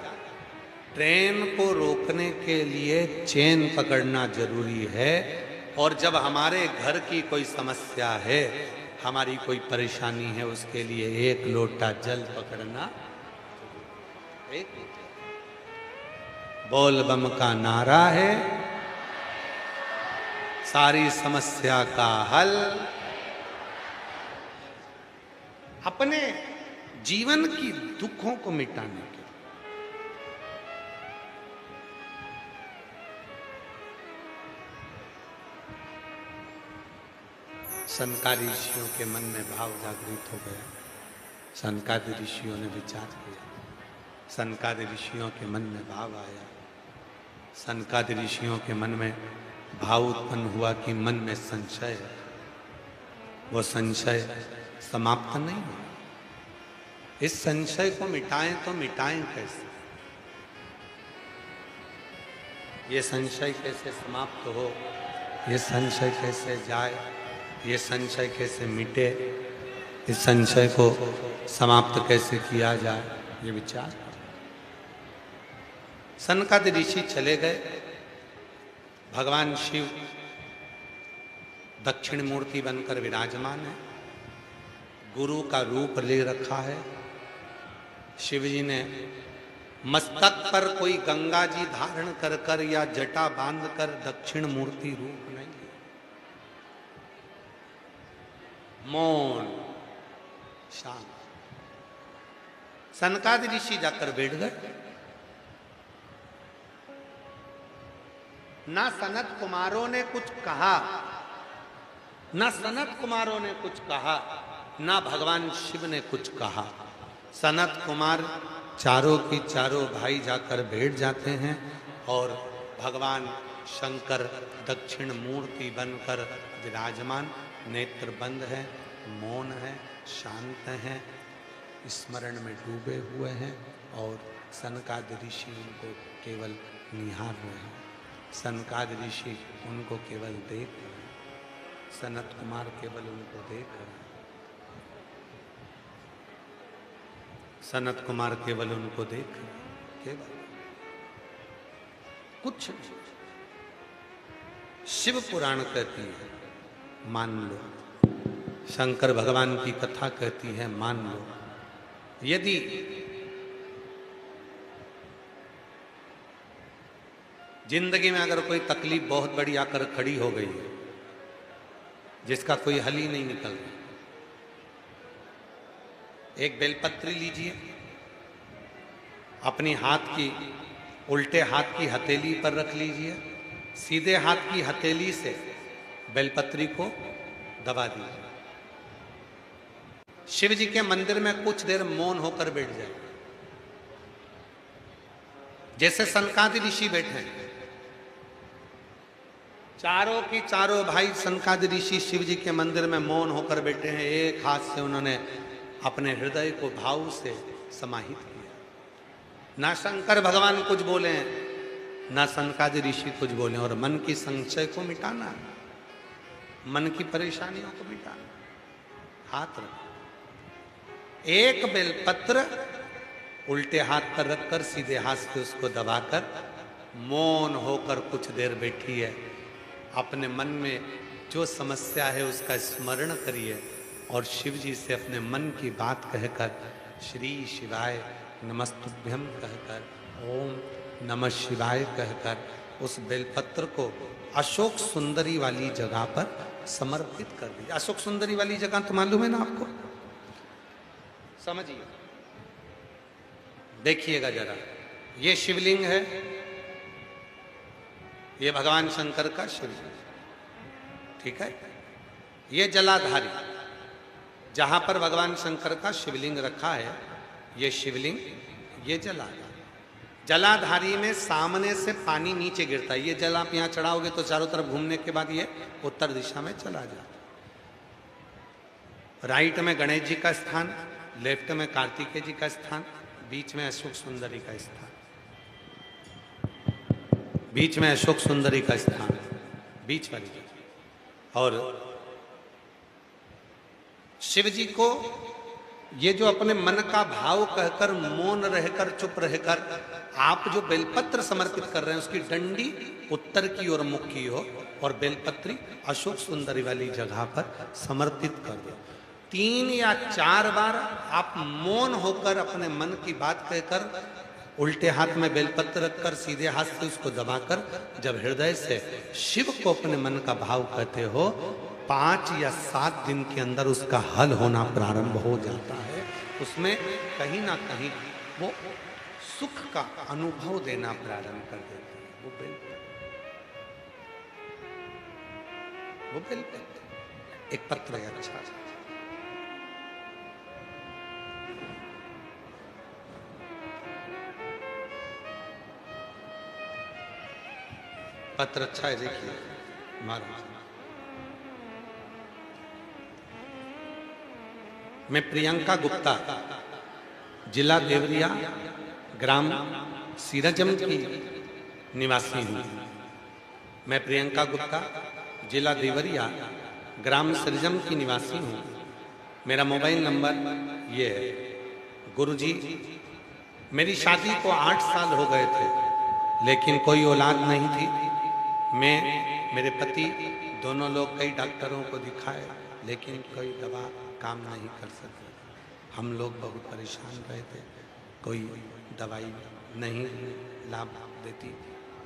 ट्रेन को रोकने के लिए चेन पकड़ना जरूरी है, और जब हमारे घर की कोई समस्या है, हमारी कोई परेशानी है, उसके लिए एक लोटा जल पकड़ना। एक बोल बम का नारा है, सारी समस्या का हल। अपने जीवन की दुखों को मिटाने के सनकादि ऋषियों के मन में भाव जागृत हो गया। सनकादि ऋषियों ने विचार किया, सनकादि ऋषियों के मन में भाव आया। सनकादि ऋषियों के मन में भाव उत्पन्न हुआ कि मन में संशय है, वो संशय समाप्त नहीं हुआ। इस संशय को मिटाएं तो मिटाएं कैसे? ये संशय कैसे समाप्त हो, ये संशय कैसे जाए, ये संशय कैसे मिटे, इस संशय को समाप्त कैसे किया जाए, ये विचार। सनकादि ऋषि चले गए। भगवान शिव दक्षिण मूर्ति बनकर विराजमान है, गुरु का रूप ले रखा है। शिव जी ने मस्तक पर कोई गंगा जी धारण कर कर या जटा बांध कर दक्षिण मूर्ति रूप नहीं है। मौन शांत। सनकादि ऋषि जाकर बैठ गए। ना सनत कुमारों ने कुछ कहा, ना सनत कुमारों ने कुछ कहा, ना भगवान शिव ने कुछ कहा। सनत कुमार चारों की चारों भाई जाकर बैठ जाते हैं, और भगवान शंकर दक्षिण मूर्ति बनकर विराजमान, नेत्र बंद है, मौन है, शांत हैं, स्मरण में डूबे हुए हैं, और सनकादि ऋषि उनको केवल निहार रहे हैं। सनकादि ऋषि उनको केवल देख रहे हैं, सनत कुमार केवल उनको देख रहे हैं, सनत कुमार केवल उनको देख रहे हैं, केवल कुछ नहीं। शिव पुराण कहती है मान लो, शंकर भगवान की कथा कहती है मान लो। यदि जिंदगी में अगर कोई तकलीफ बहुत बड़ी आकर खड़ी हो गई है, जिसका कोई हल ही नहीं निकल रहा, एक बेलपत्री लीजिए, अपनी हाथ की उल्टे हाथ की हथेली पर रख लीजिए, सीधे हाथ की हथेली से बेलपत्री को दबा दीजिए। शिव जी के मंदिर में कुछ देर मौन होकर बैठ जाए, जैसे सनकादि ऋषि बैठे हैं। चारों की चारों भाई सनकादि ऋषि शिव जी के मंदिर में मौन होकर बैठे हैं। एक हाथ से उन्होंने अपने हृदय को भाव से समाहित किया। ना शंकर भगवान कुछ बोले, ना सनकादि ऋषि कुछ बोले, और मन की संशय को मिटाना, मन की परेशानियों को मिटाना। हाथ रख, एक बेलपत्र उल्टे हाथ पर रखकर सीधे हाथ से उसको दबाकर मौन होकर कुछ देर बैठी है। अपने मन में जो समस्या है उसका स्मरण करिए, और शिव जी से अपने मन की बात कहकर श्री शिवाय नमस्तुभ्यम कहकर, ओम नमः शिवाय कहकर उस बेलपत्र को अशोक सुंदरी वाली जगह पर समर्पित कर दीजिए। अशोक सुंदरी वाली जगह तो मालूम है ना आपको, समझिए, देखिएगा जरा। ये शिवलिंग है, ये भगवान शंकर का शिवलिंग, ठीक है। ये जलाधारी, जहां पर भगवान शंकर का शिवलिंग रखा है, ये शिवलिंग, ये जलाधारी। जलाधारी में सामने से पानी नीचे गिरता है। ये जल आप यहां चढ़ाओगे तो चारों तरफ घूमने के बाद ये उत्तर दिशा में चला जाता। राइट में गणेश जी का स्थान, लेफ्ट में कार्तिकेय जी का स्थान, बीच में अशोक सुंदरी का स्थान, बीच में अशोक सुंदरी का स्थान, बीच वाली जगह। और शिव जी को ये जो अपने मन का भाव कहकर मौन रहकर चुप रहकर आप जो बेलपत्र समर्पित कर रहे हैं उसकी डंडी उत्तर की ओर मुख की हो और बेलपत्री अशोक सुंदरी वाली जगह पर समर्पित कर दो। 3 या 4 बार आप मौन होकर अपने मन की बात कहकर उल्टे हाथ में बेलपत्र रखकर सीधे हाथ से उसको दबाकर जब हृदय से शिव को अपने मन का भाव कहते हो 5 या 7 दिन के अंदर उसका हल होना प्रारंभ हो जाता है। उसमें कहीं ना कहीं वो सुख का अनुभव देना प्रारंभ कर देता है। वो बेलपत्र एक पत्र है अच्छा, पत्र अच्छा है, देखिए महाराज। मैं प्रियंका गुप्ता, जिला देवरिया, ग्राम सीरजम की निवासी हूँ। मैं प्रियंका गुप्ता, जिला देवरिया, ग्राम सीरजम की निवासी हूँ। मेरा मोबाइल नंबर ये है। गुरुजी, मेरी शादी को 8 साल हो गए थे, लेकिन कोई औलाद नहीं थी। मैं, मेरे पति दोनों लोग कई डॉक्टरों को दिखाए, लेकिन कोई दवा काम नहीं कर सके। हम लोग बहुत परेशान रहे थे, कोई दवाई नहीं लाभ देती।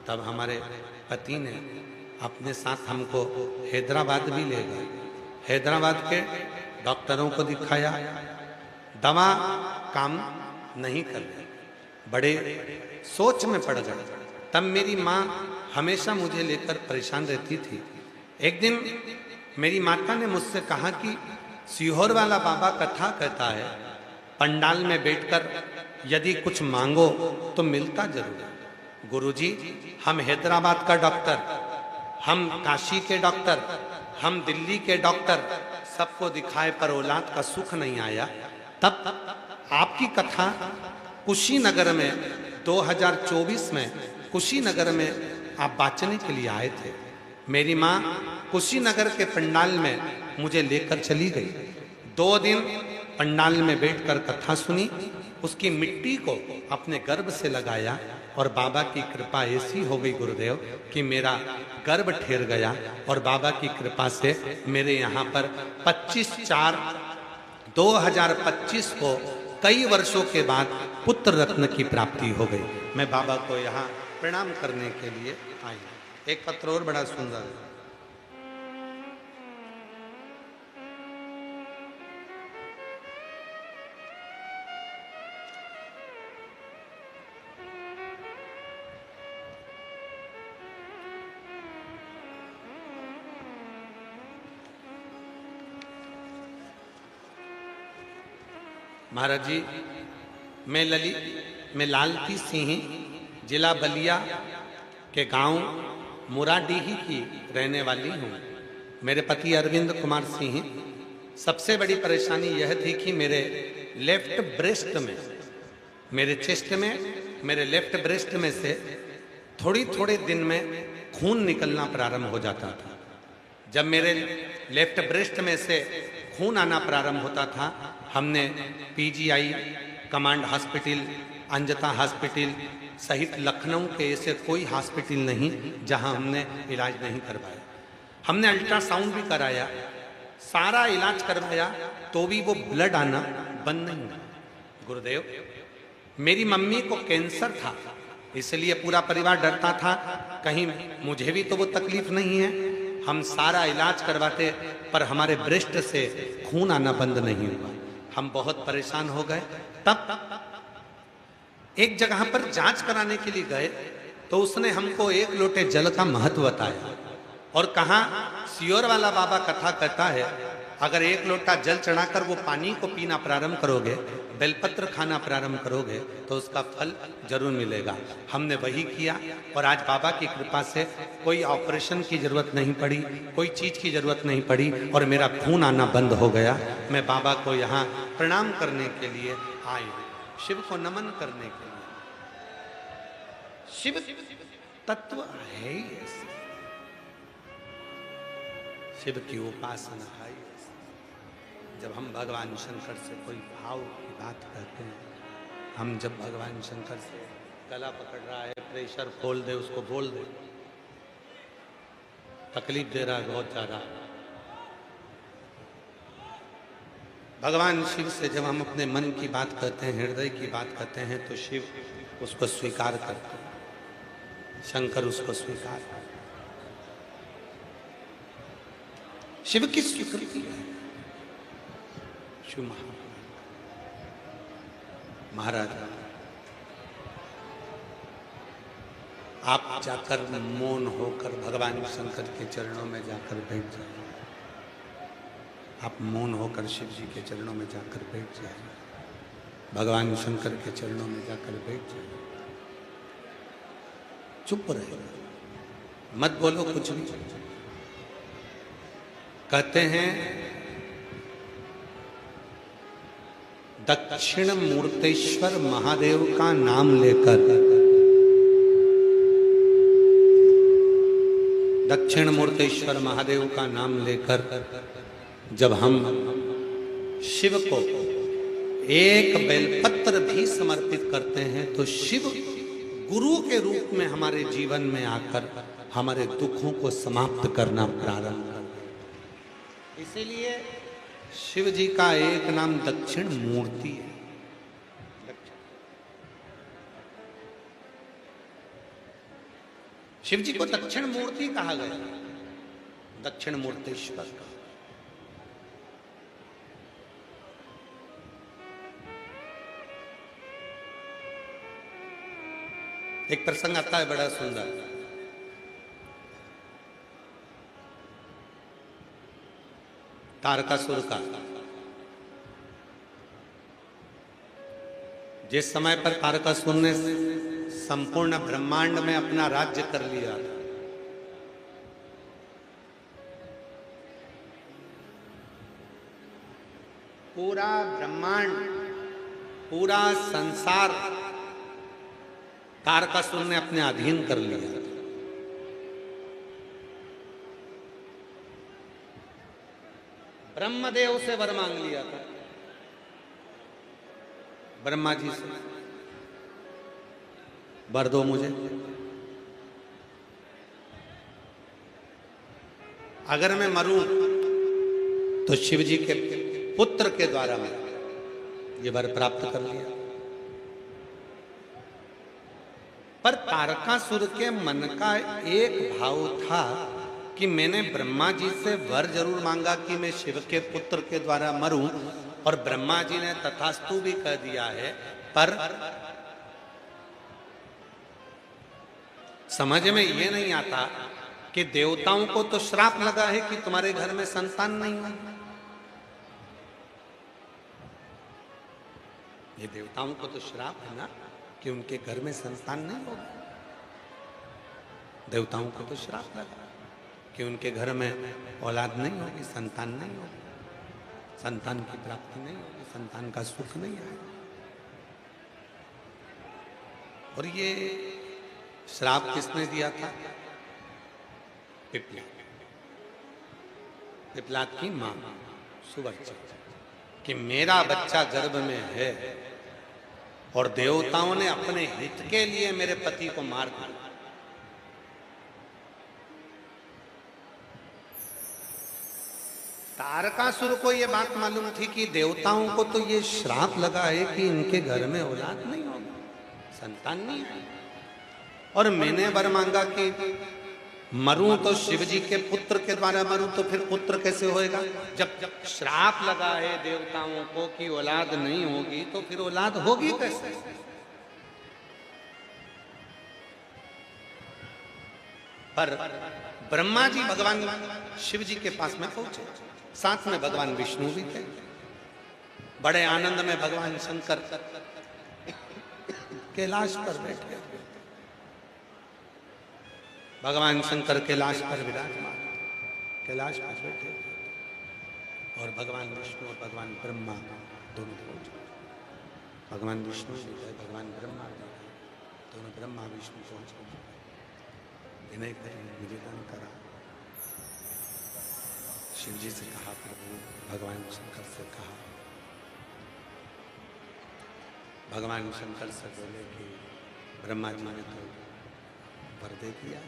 तब हमारे पति ने अपने साथ हमको हैदराबाद भी ले गए। हैदराबाद के डॉक्टरों को दिखाया, दवा काम नहीं कर रही, बड़े सोच में पड़ गए। तब मेरी माँ हमेशा मुझे लेकर परेशान रहती थी। एक दिन मेरी माता ने मुझसे कहा कि सीहोर वाला बाबा कथा कहता है, पंडाल में बैठकर यदि कुछ मांगो तो मिलता जरूर है। गुरुजी, हम हैदराबाद का डॉक्टर, हम काशी के डॉक्टर, हम दिल्ली के डॉक्टर, सबको दिखाए पर औलाद का सुख नहीं आया। तब आपकी कथा कुशीनगर में 2024 में कुशीनगर में आप बाचने के लिए आए थे। मेरी माँ कुशीनगर के पंडाल में मुझे लेकर चली गई। 2 दिन पंडाल में बैठकर कथा सुनी, उसकी मिट्टी को अपने गर्भ से लगाया और बाबा की कृपा ऐसी हो गई गुरुदेव कि मेरा गर्भ ठेर गया और बाबा की कृपा से मेरे यहाँ पर 25/4/2025 को कई वर्षों के बाद पुत्र रत्न की प्राप्ति हो गई। मैं बाबा को यहाँ प्रणाम करने के लिए आई। एक पत्र और बड़ा सुंदर है। महाराज जी, मैं लालती सिंह, जिला बलिया के गांव मुराडीही की रहने वाली हूँ। मेरे पति अरविंद कुमार सिंह, सबसे बड़ी परेशानी यह थी कि मेरे लेफ्ट ब्रेस्ट में, मेरे चेस्ट में, मेरे लेफ्ट ब्रेस्ट में से थोड़े दिन में खून निकलना प्रारंभ हो जाता था। जब मेरे लेफ्ट ब्रेस्ट में से खून आना प्रारंभ होता था, हमने पीजीआई, कमांड हॉस्पिटल, अंजता हॉस्पिटल सहित लखनऊ के ऐसे कोई हॉस्पिटल नहीं जहां हमने इलाज नहीं करवाया। हमने अल्ट्रासाउंड भी कराया, सारा इलाज करवाया, तो भी वो ब्लड आना बंद नहीं हुआ। गुरुदेव, मेरी मम्मी को कैंसर था, इसलिए पूरा परिवार डरता था कहीं मुझे भी तो वो तकलीफ नहीं है। हम सारा इलाज करवाते पर हमारे ब्रेस्ट से खून आना बंद नहीं हुआ। हम बहुत परेशान हो गए। तब एक जगह पर जांच कराने के लिए गए तो उसने हमको 1 लोटे जल का महत्व बताया और कहा, सीहोर वाला बाबा कथा कहता है, अगर 1 लोटा जल चढ़ाकर वो पानी को पीना प्रारंभ करोगे, बेलपत्र खाना प्रारंभ करोगे तो उसका फल जरूर मिलेगा। हमने वही किया और आज बाबा की कृपा से कोई ऑपरेशन की जरूरत नहीं पड़ी, कोई चीज की जरूरत नहीं पड़ी और मेरा खून आना बंद हो गया। मैं बाबा को यहाँ प्रणाम करने के लिए आई। शिव को नमन करने के लिए। शिव तत्व है ही ऐसे, शिव की उपासना है ही ऐसे। जब हम भगवान शंकर से कोई भाव की बात करते हैं, हम जब भगवान शंकर से गला पकड़ रहा है, प्रेशर खोल दे, उसको बोल दे, तकलीफ दे रहा है बहुत ज्यादा, भगवान शिव से जब हम अपने मन की बात करते हैं, हृदय की बात करते हैं, तो शिव उसको स्वीकार करते हैं, शंकर उसको स्वीकार करते। शिव की स्वीकृति है। शिव महाराज, आप जाकर मौन होकर भगवान शंकर के चरणों में जाकर बैठ जाए। आप मौन होकर शिव जी के चरणों में जाकर बैठ जाए, भगवान शंकर के चरणों में जाकर बैठ जाए। चुप रहे, मत बोलो कुछ नहीं। कहते हैं दक्षिण मूर्तेश्वर महादेव का नाम लेकर, दक्षिण मूर्तेश्वर महादेव का नाम लेकर जब हम शिव को एक बेलपत्र भी समर्पित करते हैं, तो शिव गुरु के रूप में हमारे जीवन में आकर हमारे दुखों को समाप्त करना प्रारंभ कर दें। इसीलिए शिव जी का एक नाम दक्षिण मूर्ति है। शिव जी को दक्षिण मूर्ति कहा गया, दक्षिण मूर्तेश्वर। एक प्रसंग आता है बड़ा सुंदर। तारकासुर का, जिस समय पर तारकासुर ने संपूर्ण ब्रह्मांड में अपना राज्य कर लिया, पूरा ब्रह्मांड, पूरा संसार तारकासुर ने अपने अधीन कर लिया। ब्रह्मदेव से वर मांग लिया था, ब्रह्मा जी से, वर दो मुझे, अगर मैं मरूं तो शिव जी के पुत्र के द्वारा मैं ये वर प्राप्त कर लिया। पर तारकासुर के मन का एक भाव था कि मैंने ब्रह्मा जी से वर जरूर मांगा कि मैं शिव के पुत्र के द्वारा मरूं, और ब्रह्मा जी ने तथास्तु भी कह दिया है, पर समझ में ये नहीं आता कि देवताओं को तो श्राप लगा है कि तुम्हारे घर में संतान नहीं है। ये देवताओं को तो श्राप है ना कि उनके घर में संतान नहीं होगा। देवताओं को तो श्राप लगा कि उनके घर में औलाद नहीं होगी, संतान नहीं होगी, संतान की प्राप्ति नहीं होगी, संतान का सुख नहीं आएगा। और ये श्राप किसने दिया था? पिपलाद, पिपलाद की मां सुवर्चा, कि मेरा बच्चा गर्भ में है और देवताओं ने अपने हित के लिए मेरे पति को मार दिया। तारकासुर को यह बात मालूम थी कि देवताओं को तो ये श्राप लगा है कि इनके घर में औलाद नहीं होगी, संतान नहीं है, और मैंने वर मांगा कि मरूं तो शिव जी के पुत्र के द्वारा मरूं, तो फिर पुत्र कैसे होएगा? जब जब श्राप लगा है देवताओं को कि औलाद नहीं होगी, तो फिर औलाद होगी कैसे? पर ब्रह्मा जी भगवान शिव जी के पास में पहुंचे, साथ में भगवान विष्णु भी थे। बड़े आनंद में भगवान शंकर कैलाश पर बैठे, भगवान शंकर कैलाश पर विराजमान, कैलाश पर बैठे, और भगवान विष्णु और भगवान ब्रह्मा दोनों पहुंचे। भगवान विष्णु जी गए, भगवान ब्रह्मा जी गए, दोनों ब्रह्मा विष्णु पहुंच गए, विनय कर निवेदन करा, शिव जी से कहा, प्रभु भगवान शंकर से कहा, भगवान शंकर से बोले कि ब्रह्मा जी ने तो वर दे दिया,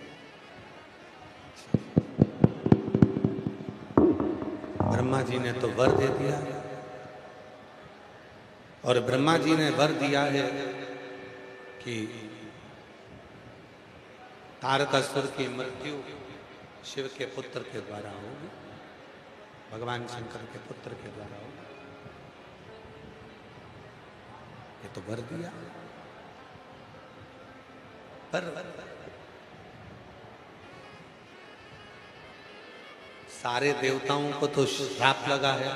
ब्रह्मा जी ने तो वर दे दिया, और ब्रह्मा जी ने वर दिया है कि तारकासुर की मृत्यु शिव के पुत्र के द्वारा होगी, भगवान शंकर के पुत्र के द्वारा होगी। ये तो वर दिया, पर सारे देवताओं को तो श्राप लगा है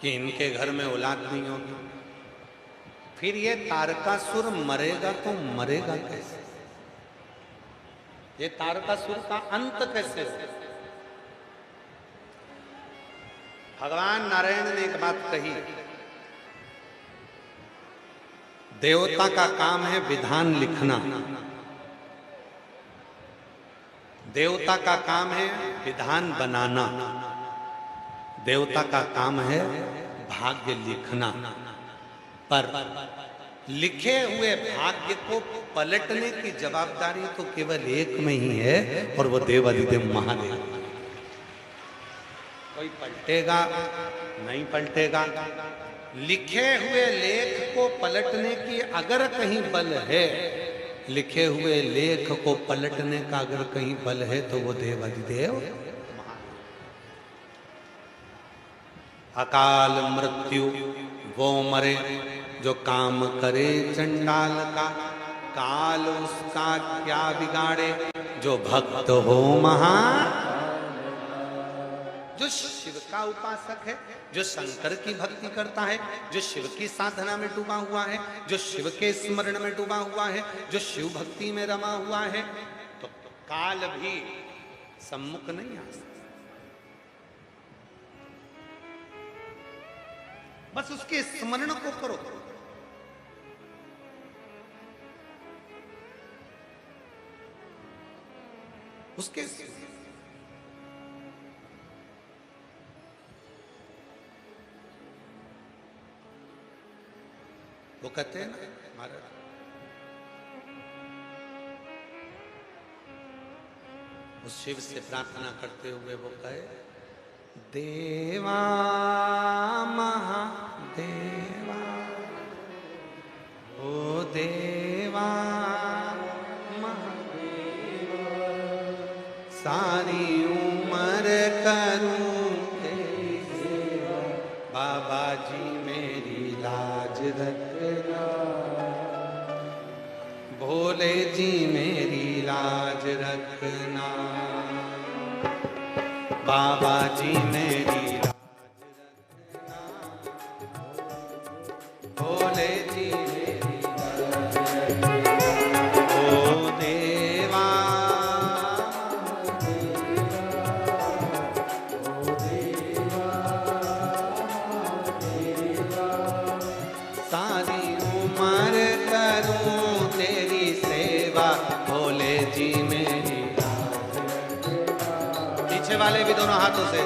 कि इनके घर में औलाद नहीं होगी। फिर ये तारकासुर मरेगा तो मरेगा कैसे? ये तारकासुर का अंत कैसे हो? भगवान नारायण ने एक बात कही, देवता का काम है विधान लिखना, देवता का काम है विधान बनाना, देवता का काम है भाग्य लिखना, पर लिखे हुए भाग्य को पलटने की जवाबदारी तो केवल एक में ही है, और वो देवाधिदेव महादेव। कोई पलटेगा नहीं पलटेगा, लिखे हुए लेख को पलटने की अगर कहीं बल है, लिखे हुए लेख को पलटने का अगर कहीं बल है तो वो देवाधिदेव। अकाल मृत्यु वो मरे जो काम करे चंडाल का, काल उसका क्या बिगाड़े जो भक्त हो महान। जो शिव का उपासक है, जो शंकर की भक्ति करता है, जो शिव की साधना में डूबा हुआ है, जो शिव के स्मरण में डूबा हुआ है, जो शिव भक्ति में रमा हुआ है, तो काल भी सम्मुख नहीं आ सकता। बस उसके स्मरण को करो, उसके वो कहते हैं ना महाराज, उस शिव से प्रार्थना करते हुए वो कहे, देवा महादेवा, ओ देवा महादेवा, सारी उम्र करूं तेरी सेवा, बाबा जी मेरी लाज रखना, भोले जी मेरी लाज रखना, बाबा जी मेरी लाज रखना, भोले जी मेरी लाज रखना, ओ देवा ओ देवा देवा, सारी उम्र करूं तेरी सेवा, भोले जी मेरी लाज रखना। पीछे वाले भी दोनों हाथों से,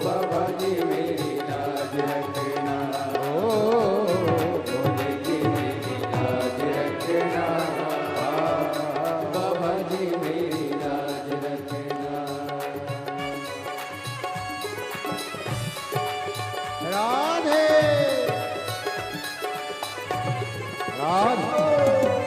बाबा जी मेरी लाज रखना, भोले जी मेरी लाज रखना, बाबा जी मेरी लाज रखना। राधे राधे।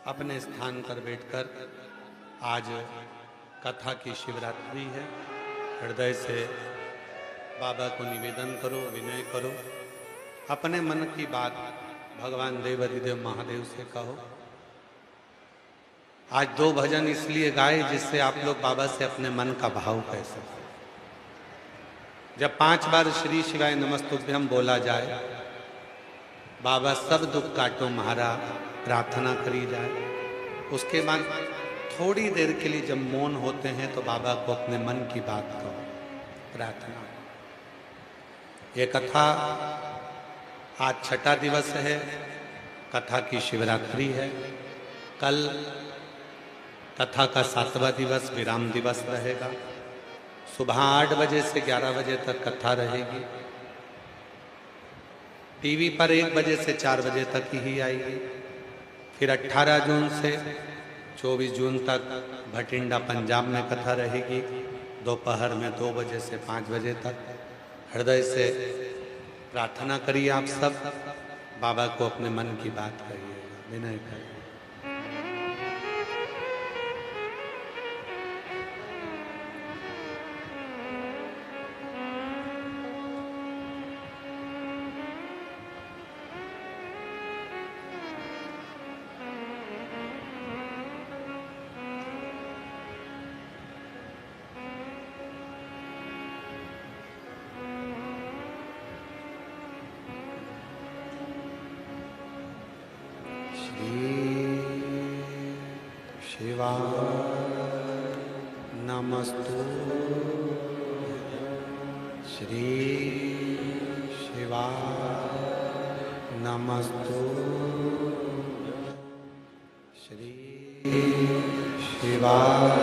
अपने स्थान पर बैठकर आज कथा की शिवरात्रि है। हृदय से बाबा को निवेदन करो, विनय करो, अपने मन की बात भगवान देवाधिदेव महादेव से कहो। आज 2 भजन इसलिए गाए जिससे आप लोग बाबा से अपने मन का भाव कह सकें। जब 5 बार श्री शिवाय नमस्तुभ्यम बोला जाए, बाबा सब दुख काटो म्हारा प्रार्थना करी जाए, उसके बाद थोड़ी देर के लिए जब मौन होते हैं तो बाबा को अपने मन की बात कहो, प्रार्थना। ये कथा आज 6ठा दिवस है, कथा की शिवरात्रि है। कल कथा का 7वां दिवस विराम दिवस रहेगा। सुबह 8 बजे से 11 बजे तक कथा रहेगी। टीवी पर 1 बजे से 4 बजे तक ही आएगी। फिर 18 जून से 24 जून तक भटिंडा पंजाब में कथा रहेगी, दोपहर में 2 बजे से 5 बजे तक। हृदय से प्रार्थना करिए आप सब, बाबा को अपने मन की बात कहिएगा, विनय करिए। नमस्तु श्री शिवाय नमस्तु श्री शिवाय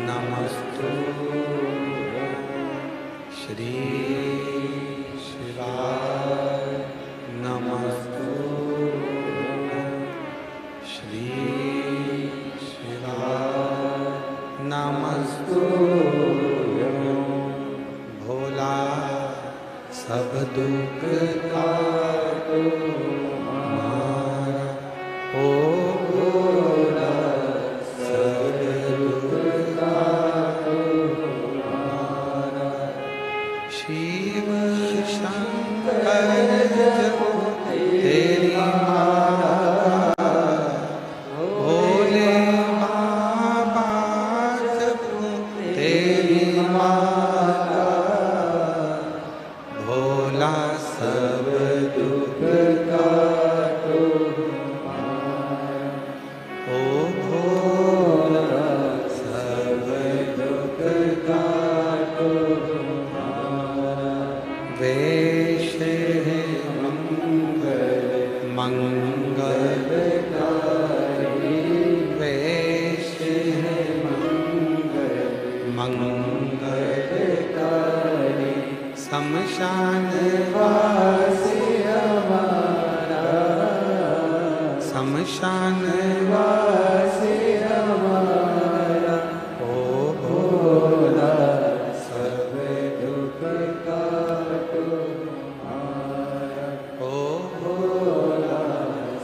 नमस्तु श्री शिवाय नमस्तु श्री नमस्तु भोला सब दुख काटो हमारा, ओ भोला सब दुख काटो हमारा। शिव शंकर जपो तेरी माला, भोले भोला सब दुख काटो हमारा, ओ भोला सब दुख काटो हमारा। वेश है मंगल मंगलकारी, वेश है मंगल मंगलकारी। शमशान वासी हमारा, शमशान वासी हमारा, ओ भोला सब दुख काटो हमारा, ओ भोला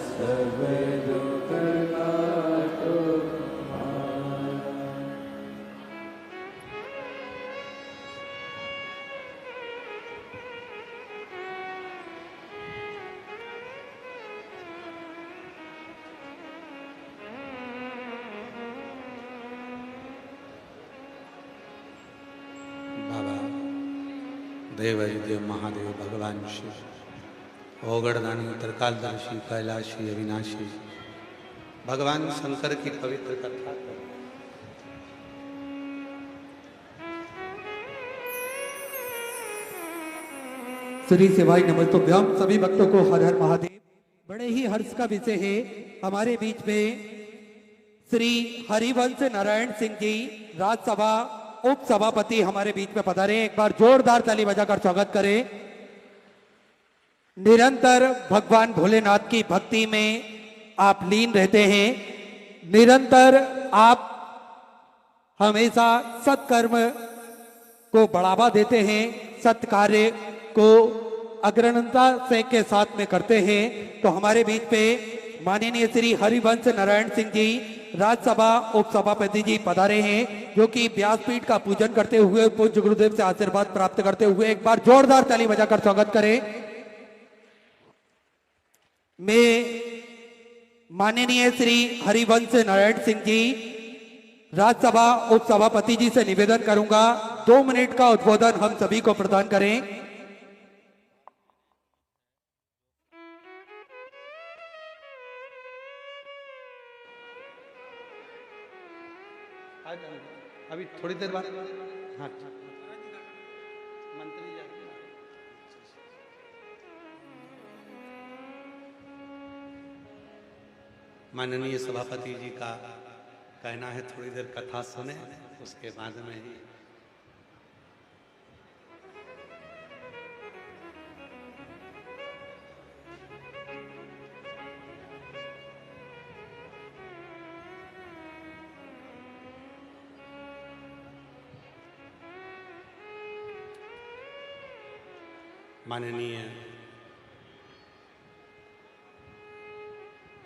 सब दुख काटो हमारा। देवाधिदेव महादेव भगवान शिव, ओगड़दानी त्रिकालदर्शी कैलाशी अविनाशी भगवान शंकर की पवित्र कथा। श्री शिवाय नमस्तुभ्यम। सभी भक्तों को हर हर महादेव। बड़े ही हर्ष का विषय है, हमारे बीच में श्री हरिवंश नारायण सिंह जी राज्यसभा उप सभापति हमारे बीच में पधारे। एक बार जोरदार ताली बजाकर स्वागत करें। निरंतर भगवान भोलेनाथ की भक्ति में आप लीन रहते हैं, निरंतर आप हमेशा सत्कर्म को बढ़ावा देते हैं, सत्कार्य को अग्रणता से के साथ में करते हैं। तो हमारे बीच पे माननीय श्री हरिवंश नारायण सिंह जी राज्यसभा उपसभापति जी पधारे हैं, जो कि व्यासपीठ का पूजन करते हुए पूज्य गुरुदेव से आशीर्वाद प्राप्त करते हुए एक बार जोरदार ताली बजाकर स्वागत करें। मैं माननीय श्री हरिवंश नारायण सिंह जी राज्यसभा उपसभापति जी से निवेदन करूंगा 2 मिनट का उद्बोधन हम सभी को प्रदान करें। अभी थोड़ी देर बाद हाँ मंत्री माननीय सभापति जी का कहना है थोड़ी देर कथा सुने, उसके बाद में ही माननीय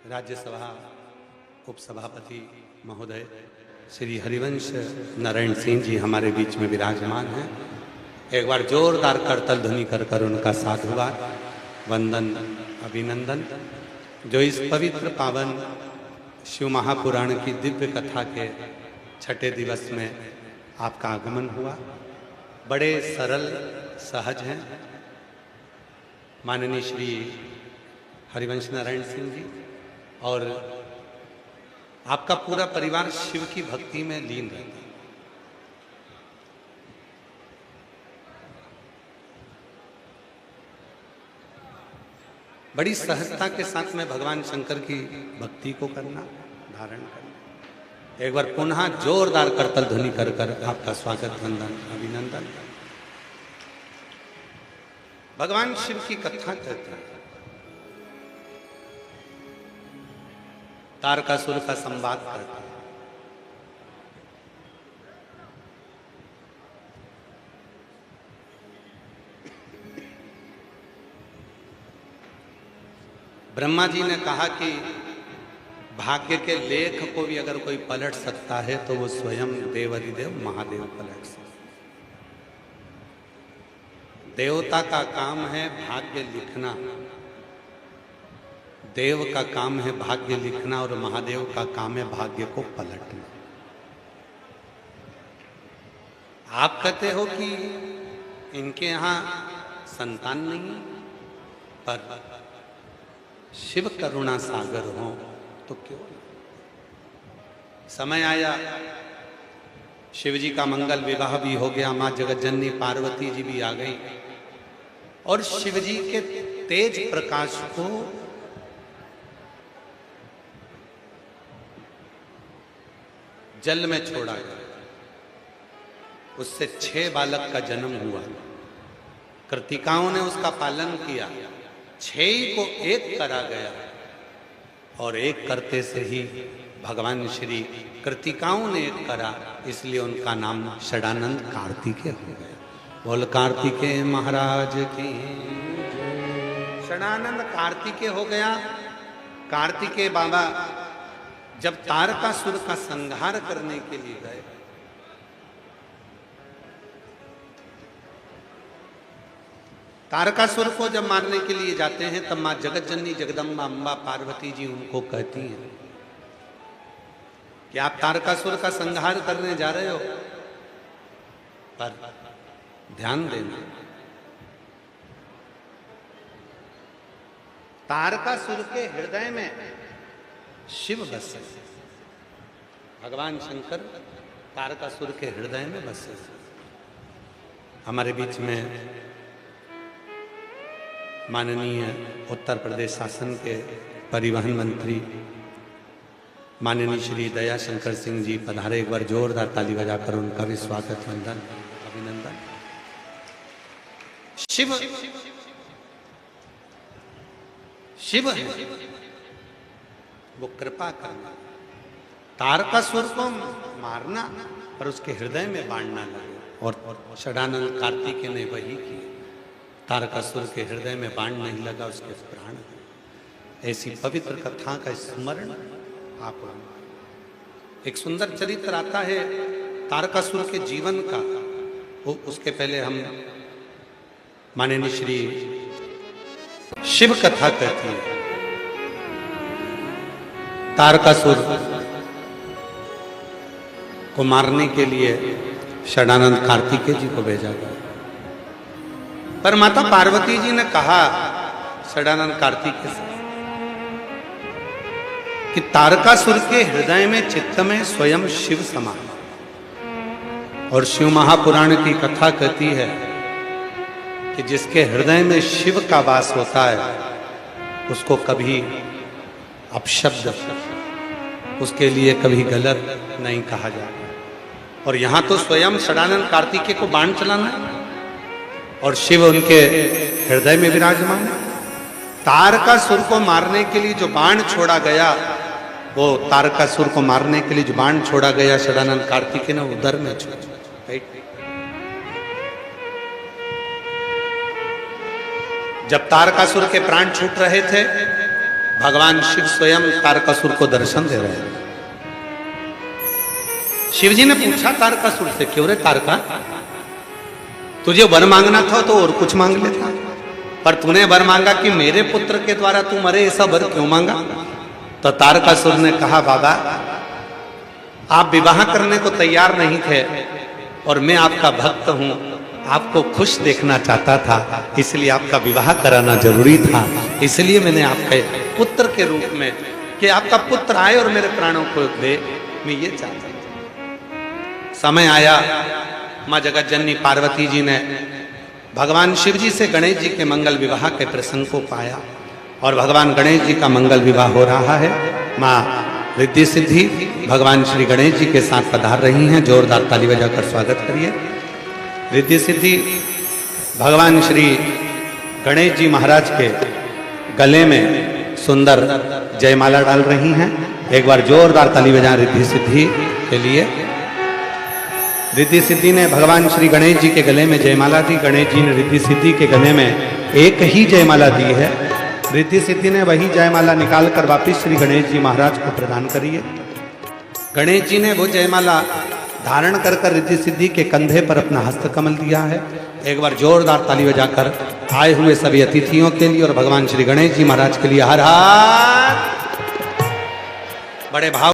राज्यसभा उपसभापति महोदय श्री हरिवंश नारायण सिंह जी हमारे बीच में विराजमान हैं। एक बार जोरदार करतल ध्वनि कर उनका साधुवाद वंदन अभिनंदन। जो इस पवित्र पावन शिव महापुराण की दिव्य कथा के छठे दिवस में आपका आगमन हुआ, बड़े सरल सहज हैं माननीय श्री हरिवंश नारायण सिंह जी, और आपका पूरा परिवार शिव की भक्ति में लीन रहता है। बड़ी सहजता के साथ में भगवान शंकर की भक्ति को करना, धारण करना। एक बार पुनः जोरदार करतल ध्वनि कर आपका स्वागत वंदन अभिनंदन। भगवान शिव की कथा कहते हैं, तारकासुर का संवाद करते हैं। ब्रह्मा जी ने कहा कि भाग्य के लेख को भी अगर कोई पलट सकता है तो वो स्वयं देवाधिदेव महादेव पलट सकते। देवता का काम है भाग्य लिखना, देव का काम है भाग्य लिखना, और महादेव का काम है भाग्य को पलटना। आप कहते हो कि इनके यहां संतान नहीं, पर शिव करुणा सागर हो तो क्यों। समय आया, शिव जी का मंगल विवाह भी हो गया, मां जगत जननी पार्वती जी भी आ गई, और शिव जी के तेज प्रकाश को जल में छोड़ा गया। उससे 6 बालक का जन्म हुआ। कृतिकाओं ने उसका पालन किया, 6 को 1 करा गया, और 1 करते से ही भगवान श्री कृतिकाओं ने 1 करा, इसलिए उनका नाम षडानंद कार्तिकेय हो गया। बोल कार्तिकेय महाराज की। षडानंद कार्तिकेय हो गया। कार्तिकेय बाबा जब तारकासुर का संहार करने के लिए गए, तारकासुर को जब मारने के लिए जाते हैं, तब मां जगत जननी जगदम्बा अम्बा पार्वती जी उनको कहती हैं कि आप तारकासुर का संहार करने जा रहे हो, पर ध्यान देना, तारकासुर के हृदय में शिव बसे। भगवान शंकर तारकासुर के हृदय में बसे। हमारे बीच में माननीय उत्तर प्रदेश शासन के परिवहन मंत्री माननीय श्री दया शंकर सिंह जी पधारे। एक बार जोरदार ताली बजाकर उनका भी स्वागत वंदन अभिनंदन। शिव शिव है, वो कृपा करना, तारकासुर को मारना पर उसके हृदय में बांधना लगे, और षडानंद कार्तिकेय ने वही किया। तारकासुर के हृदय में बाण नहीं लगा, उसके प्राण। ऐसी पवित्र कथा का स्मरण आप लोग। एक सुंदर चरित्र आता है तारकासुर के जीवन का, वो उसके पहले हम माननीय श्री शिव कथा कहती है। तारकासुर को मारने के लिए षडानंद कार्तिकेय जी को भेजा गया, पर माता पार्वती जी ने कहा षडानंद कार्तिकेय से कि तारकासुर के हृदय में चित्त में स्वयं शिव समा, और शिव महापुराण की कथा कहती है कि जिसके हृदय में शिव का वास होता है उसको कभी अपशब्द, उसके लिए कभी गलत नहीं कहा जाता। और यहां तो स्वयं षडानंद कार्तिकेय को बाण चलाना है और शिव उनके हृदय में विराजमान है। तारकासुर को मारने के लिए जो बाण छोड़ा गया, वो तारकासुर को मारने के लिए जो बाण छोड़ा गया षडानंद कार्तिकेय ने उदर में छोड़ा। जब तारकासुर के प्राण छूट रहे थे, भगवान शिव स्वयं तारकासुर को दर्शन दे रहे थे। शिव जी ने पूछा तारकासुर से, क्यों रे तारका, तुझे वर मांगना था तो और कुछ मांग लेता, पर तूने वर मांगा कि मेरे पुत्र के द्वारा तू मरे, ऐसा वर क्यों मांगा? तो तारकासुर ने कहा, बाबा आप विवाह करने को तैयार नहीं थे और मैं आपका भक्त हूं, आपको खुश देखना चाहता था, इसलिए आपका विवाह कराना जरूरी था। इसलिए मैंने आपके पुत्र के रूप में, कि आपका पुत्र आए और मेरे प्राणों को दे, मैं ये चाहता था। समय आया, मां जगत जननी पार्वती जी ने भगवान शिव जी से गणेश जी के मंगल विवाह के प्रसंग को पाया, और भगवान गणेश जी का मंगल विवाह हो रहा है। मां रिद्धि सिद्धि भगवान श्री गणेश जी के साथ पधार रही हैं, जोरदार ताली बजाकर स्वागत करिए। रिद्धि सिद्धि भगवान श्री गणेश जी महाराज के गले में सुंदर जयमाला डाल रही हैं। एक बार जोरदार ताली बजाएं रिद्धि सिद्धि के लिए। रिद्धि सिद्धि ने भगवान श्री गणेश जी के गले में जयमाला दी, गणेश जी ने रिद्धि सिद्धि के गले में एक ही जयमाला दी है। रिद्धि सिद्धि ने वही जयमाला निकालकर वापिस श्री गणेश जी महाराज को प्रदान करी है। गणेश जी ने वो जयमाला धारण कर कर रिद्धि सिद्धि के कंधे पर अपना हस्त कमल दिया है। एक बार जोरदार ताली बजाकर आए हुए सभी अतिथियों के लिए और भगवान श्री गणेश जी महाराज के लिए हर हर बड़े भाव